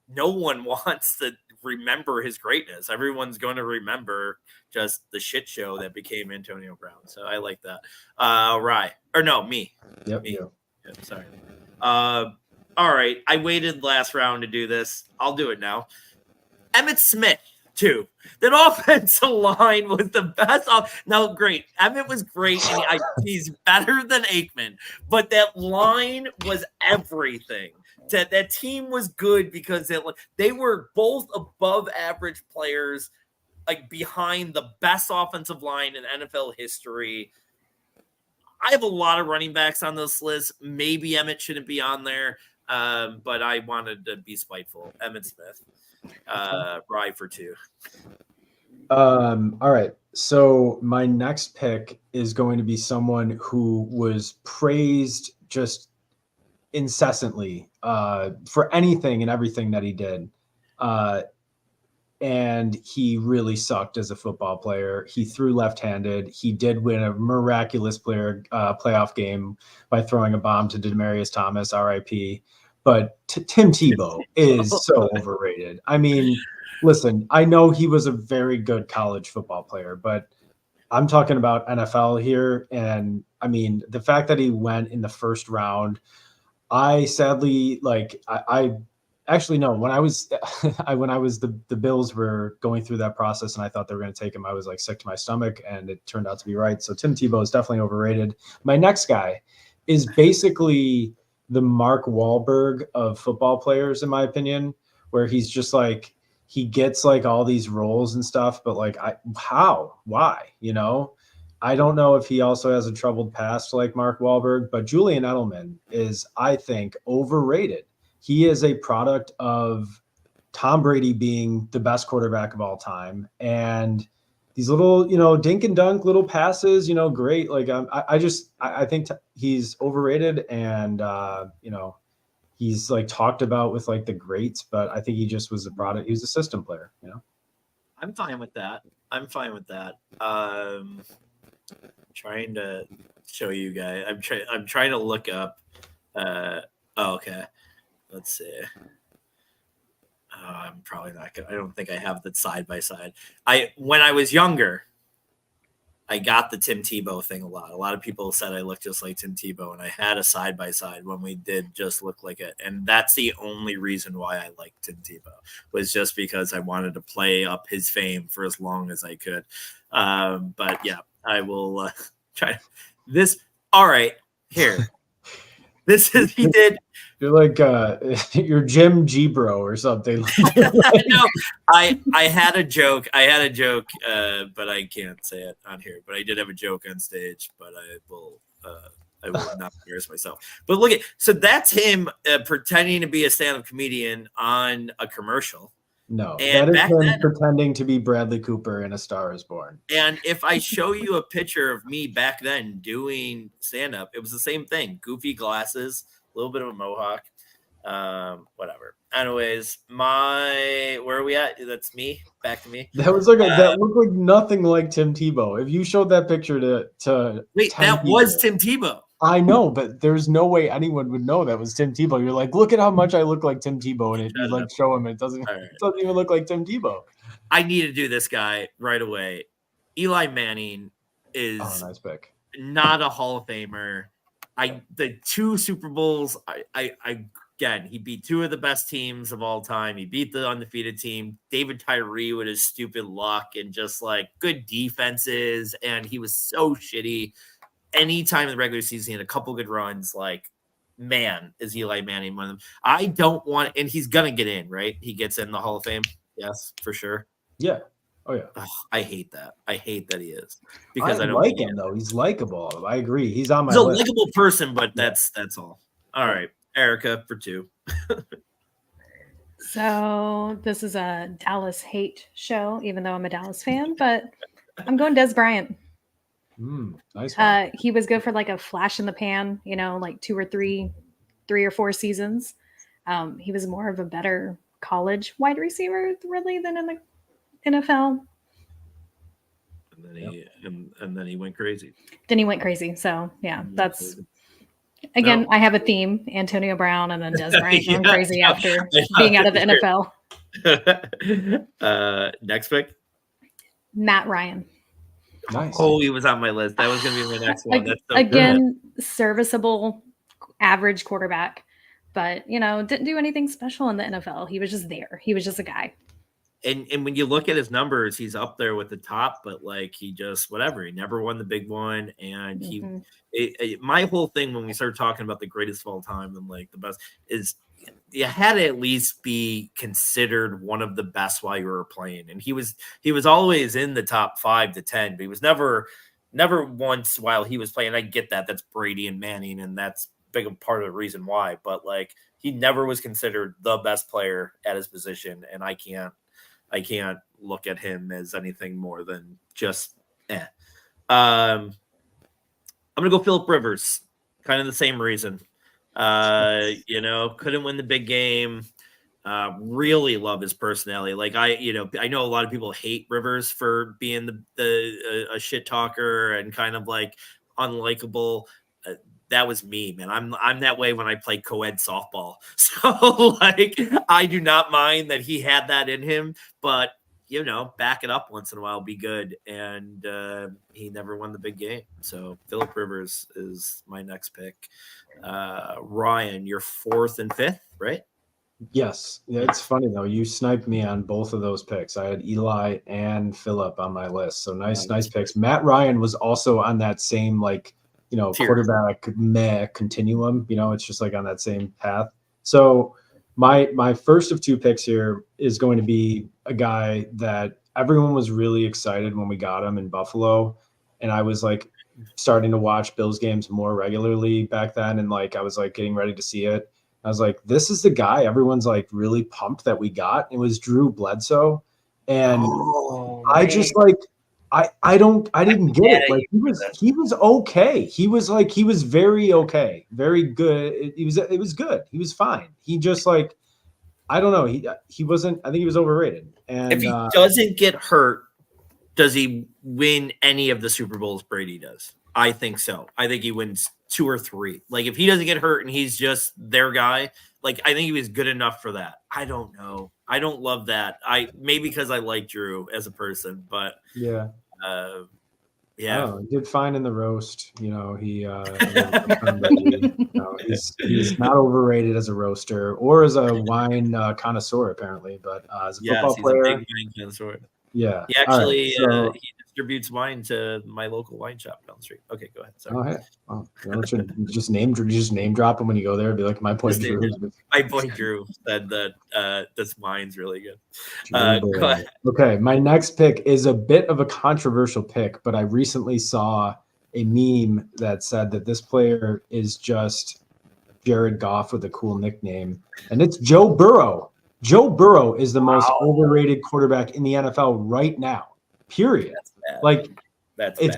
no one wants to remember his greatness. Everyone's going to remember just the shit show that became Antonio Brown. So I like that. Rye. Or no, me. Yep. Me. You. Yeah, sorry. All right. I waited last round to do this. I'll do it now. Emmitt Smith, too. That offensive line was the best. Now, great. Emmitt was great, and he's better than Aikman. But that line was everything. That team was good because they were both above average players, like behind the best offensive line in NFL history. I have a lot of running backs on this list. Maybe Emmitt shouldn't be on there, but I wanted to be spiteful. Emmitt Smith, Rye for 2. All right. So my next pick is going to be someone who was praised just incessantly for anything and everything that he did. And he really sucked as a football player. He threw left-handed. He did win a miraculous playoff game by throwing a bomb to Demaryius Thomas, RIP. But Tim Tebow is so overrated. I mean, listen, I know he was a very good college football player, but I'm talking about NFL here. And I mean, the fact that he went in the first round, I sadly, I actually, no, when I was the Bills were going through that process and I thought they were going to take him, I was like sick to my stomach, and it turned out to be right. So Tim Tebow is definitely overrated. My next guy is basically the Mark Wahlberg of football players, in my opinion, where he's just like, he gets like all these roles and stuff, but like, why, I don't know if he also has a troubled past like Mark Wahlberg, but Julian Edelman is, I think, overrated. He is a product of Tom Brady being the best quarterback of all time. And these little, dink and dunk little passes, great. Like, I think he's overrated, and, he's like talked about with like the greats, but I think he just was a product. He was a system player, I'm fine with that. Trying to show you guys. I'm trying to look up. Okay. Let's see. I'm probably not gonna. I don't think I have the side by side. When I was younger, I got the Tim Tebow thing a lot. A lot of people said I looked just like Tim Tebow, and I had a side by side when we did just look like it. And that's the only reason why I liked Tim Tebow, was just because I wanted to play up his fame for as long as I could. But yeah, I will try this. All right, here. This is he did. You're like you're Jim Gbro or something. No, I had a joke. But I can't say it on here. But I did have a joke on stage. But I will not embarrass myself. But look so that's him pretending to be a stand-up comedian on a commercial. No, and that is him pretending to be Bradley Cooper in A Star Is Born. And if I show you a picture of me back then doing stand-up, it was the same thing. Goofy glasses, a little bit of a mohawk, whatever. Anyways, where are we at? That's me. Back to me. That was like that looked like nothing like Tim Tebow. If you showed that picture to wait, that was Tim Tebow. I know, but there's no way anyone would know that was Tim Tebow. You're like, look at how much I look like Tim Tebow, and you like show him, it doesn't even look like Tim Tebow. I need to do this guy right away. Eli Manning is nice pick. Not a Hall of Famer. The 2 Super Bowls, again, he beat 2 of the best teams of all time. He beat the undefeated team, David Tyree, with his stupid luck and just like good defenses, and he was so shitty. Anytime in the regular season, he had a couple good runs. Like, man, is Eli Manning one of them? I don't want, and he's gonna get in, right? He gets in the Hall of Fame, yes, for sure. Yeah. Oh yeah. Ugh, I hate that. I hate that he is, because I don't like him though. He's likable. I agree. He's on my list. list. He's a likable person, but that's all. All right, Erica for 2. So this is a Dallas hate show, even though I'm a Dallas fan, but I'm going Des Bryant. Nice one. He was good for like a flash in the pan, like 2 or 3 or 4 seasons. He was more of a better college wide receiver really than in the NFL. And then he went crazy. So yeah, that's again, I have a theme: Antonio Brown and then Des Bryant going crazy after being out of the NFL. Next pick. Matt Ryan. Nice. Oh, he was on my list. That was going to be my next one. That's so Again, serviceable, average quarterback, but didn't do anything special in the NFL. He was just there. He was just a guy. And when you look at his numbers, he's up there with the top, but like he just whatever. He never won the big one, and my whole thing when we started talking about the greatest of all time and like the best is you had to at least be considered one of the best while you were playing, and he was always in the top 5 to 10, but he was never once while he was playing. I get that that's Brady and Manning, and that's big a part of the reason why, but like he never was considered the best player at his position, and I can't look at him as anything more than just I'm gonna go Phillip Rivers, kind of the same reason. Couldn't win the big game. Really love his personality. Like I know a lot of people hate Rivers for being a shit talker and kind of like unlikable. That was me, man. I'm that way when I play co-ed softball. So like I do not mind that he had that in him, but back it up once in a while, be good. And he never won the big game. So Phillip Rivers is my next pick. Ryan, your 4th and 5th, right? Yes. Yeah, it's funny though. You sniped me on both of those picks. I had Eli and Phillip on my list. So nice picks. Matt Ryan was also on that same tier. Quarterback continuum. It's just like on that same path. So my first of 2 picks here is going to be a guy that everyone was really excited when we got him in Buffalo, and I was like starting to watch Bills games more regularly back then, and like I was like getting ready to see it. I was like, this is the guy everyone's like really pumped that we got. It was Drew Bledsoe, and I just like. I didn't get it. Like he was okay. He was very okay, very good. It was good. He was fine. He just like, I don't know. He wasn't. I think he was overrated. And if he doesn't get hurt, does he win any of the Super Bowls Brady does? I think so. I think he wins 2 or 3. Like if he doesn't get hurt and he's just their guy, like I think he was good enough for that. I don't know. I don't love that. Maybe because I like Drew as a person, but yeah. He did fine in the roast. He he's not overrated as a roaster or as a wine connoisseur apparently, but as a football player, a big wine connoisseur. Yeah, he actually he distributes wine to my local wine shop down the street. Okay, go ahead. Sorry. You just name drop him when you go there and be like, my boy Drew. My boy Drew said that this wine's really good. Go ahead. Okay, my next pick is a bit of a controversial pick, but I recently saw a meme that said that this player is just Jared Goff with a cool nickname, and it's Joe Burrow. Joe Burrow is the most overrated quarterback in the NFL right now. Period. It's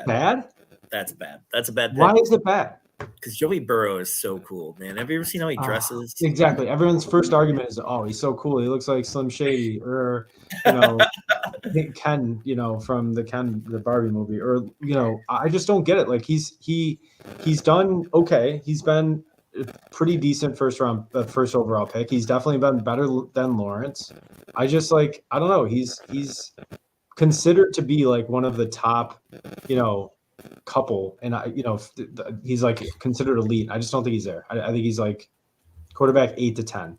bad. That's bad. That's a bad pick. Why is it bad? Because Joey Burrow is so cool, man. Have you ever seen how he dresses? Exactly. Everyone's first argument is, "Oh, he's so cool. He looks like Slim Shady," or Ken, from the Barbie movie, or I just don't get it. Like he's done okay. He's been pretty decent first overall pick. He's definitely been better than Lawrence. I don't know. He's considered to be like one of the top, couple, and he's like considered elite. I just don't think he's there. I think he's like quarterback 8 to 10.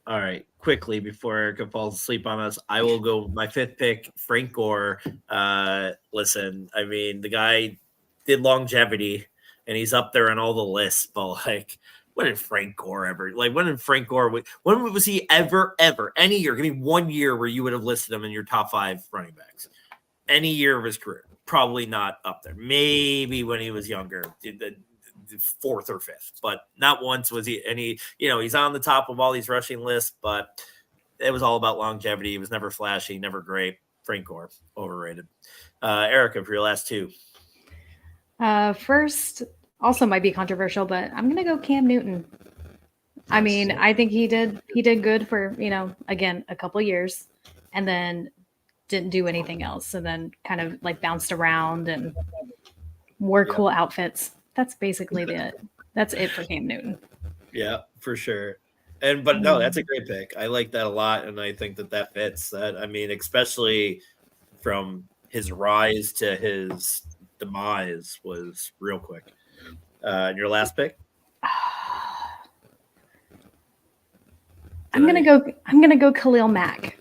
All right, quickly before Erica falls asleep on us, I will go my 5th pick, Frank Gore. Listen, I mean, the guy did longevity, and he's up there on all the lists. But like, when did Frank Gore ever? Like, when was he ever any year? Give me one year where you would have listed him in your top 5 running backs. Any year of his career, probably not up there. Maybe when he was younger, the 4th or 5th, but not once was he. And he's on the top of all these rushing lists, but it was all about longevity. He was never flashy, never great. Frank Gore, overrated. Erica, for your last 2. First, also might be controversial, but I'm gonna go Cam Newton. I mean, I think he did good for again a couple years, and then didn't do anything else, and then kind of like bounced around and wore cool outfits. That's basically that's it for Cam Newton. Yeah, for sure. But no, that's a great pick. I like that a lot, and I think that fits. That, I mean, especially from his rise to his demise was real quick. And your last pick? I'm gonna go Khalil Mack.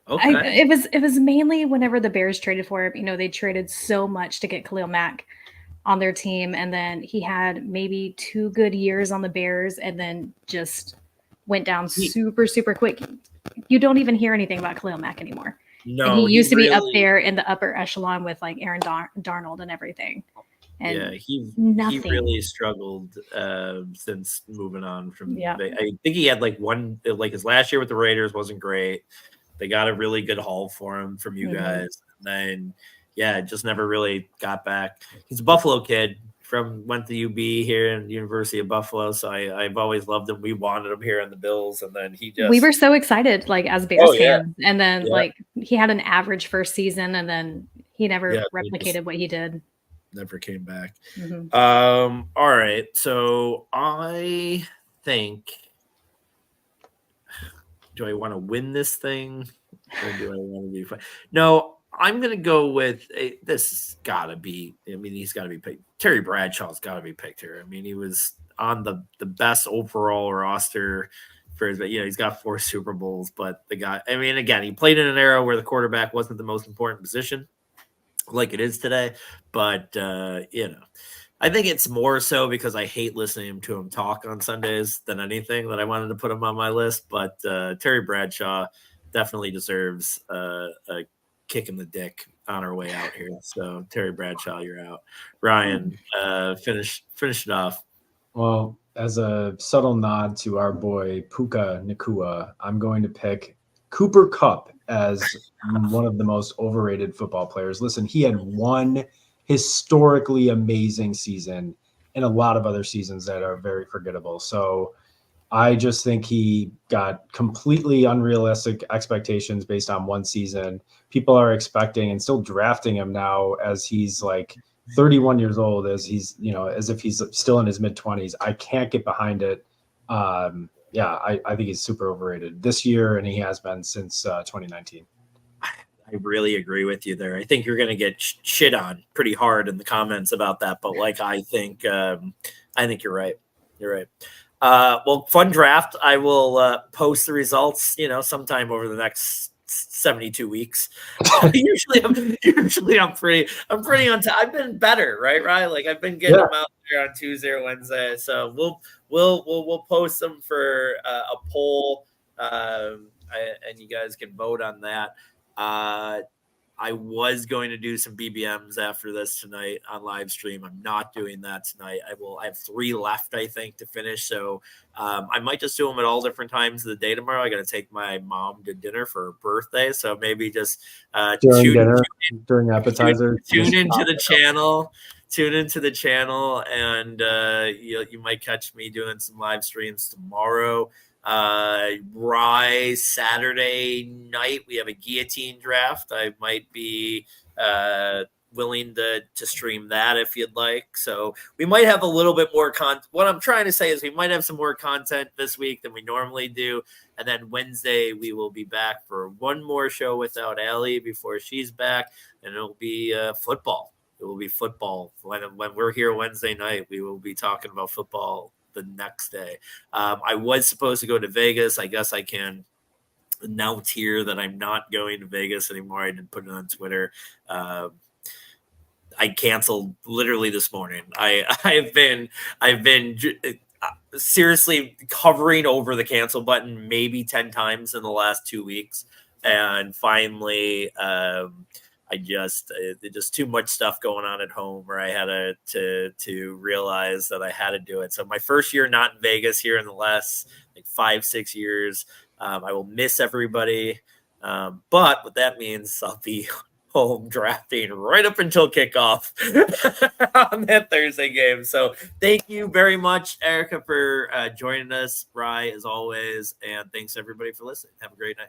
Okay. It was mainly whenever the Bears traded for him. They traded so much to get Khalil Mack on their team, and then he had maybe 2 good years on the Bears, and then just went down super quick. You don't even hear anything about Khalil Mack anymore. No, and he used to be up really, there in the upper echelon with like Aaron Darnold and everything. And yeah, he nothing. really struggled since moving on from. Yeah. I think he had like his last year with the Raiders wasn't great. They got a really good haul for him from you guys, and then just never really got back. He's a Buffalo kid went to UB here in the University of Buffalo, so I've always loved him. We wanted him here in the Bills, and then we were so excited like as Bears fans, and then like he had an average first season, and then he never replicated what he did. Never came back. All right, so I think, do I want to win this thing, or do I want to be fun? No, I'm gonna go with this. Has got to be. I mean, he's got to be picked. Terry Bradshaw's got to be picked here. I mean, he was on the best overall roster for his. He's got 4 Super Bowls, but the guy. I mean, again, he played in an era where the quarterback wasn't the most important position, like it is today. But I think it's more so because I hate listening to him talk on Sundays than anything that I wanted to put him on my list. But Terry Bradshaw definitely deserves a kick in the dick on our way out here. So Terry Bradshaw, you're out. Ryan, finish it off. Well, as a subtle nod to our boy Puka Nacua, I'm going to pick Cooper Kupp as one of the most overrated football players. Listen, he had one historically amazing season and a lot of other seasons that are very forgettable. So I just think he got completely unrealistic expectations based on one season. People are expecting and still drafting him now as he's like 31 years old, as he's, as if he's still in his mid-20s. I can't get behind it. I think he's super overrated this year, and he has been since 2019. I really agree with you there. I think you're going to get shit on pretty hard in the comments about that, but I think you're right. You're right. Well, fun draft. I will post the results, sometime over the next 72 weeks. usually I'm pretty on time. I've been better, right? Like I've been getting them out there on Tuesday or Wednesday. So we'll post them for a poll, and you guys can vote on that. I was going to do some BBMs after this tonight on live stream. I'm not doing that tonight. I have 3 left, I think, to finish. So I might just do them at all different times of the day tomorrow. I got to take my mom to dinner for her birthday. So maybe just during appetizer, tune into the channel, and you might catch me doing some live streams tomorrow. Rye Saturday night, we have a guillotine draft. I might be willing to stream that if you'd like. So we might have a little bit more content. What I'm trying to say is we might have some more content this week than we normally do. And then Wednesday, we will be back for one more show without Allie before she's back. And it'll be football. It will be football. When we're here Wednesday night, we will be talking about football the next day. I was supposed to go to Vegas. I guess I can announce here that I'm not going to Vegas anymore. I didn't put it on Twitter. I canceled literally this morning. I've been seriously hovering over the cancel button maybe 10 times in the last 2 weeks, and finally just too much stuff going on at home where I had to realize that I had to do it. So my first year not in Vegas here in the last 5-6 years. I will miss everybody. But what that means, I'll be home drafting right up until kickoff on that Thursday game. So thank you very much, Erica, for joining us. Rye, as always. And thanks everybody for listening. Have a great night.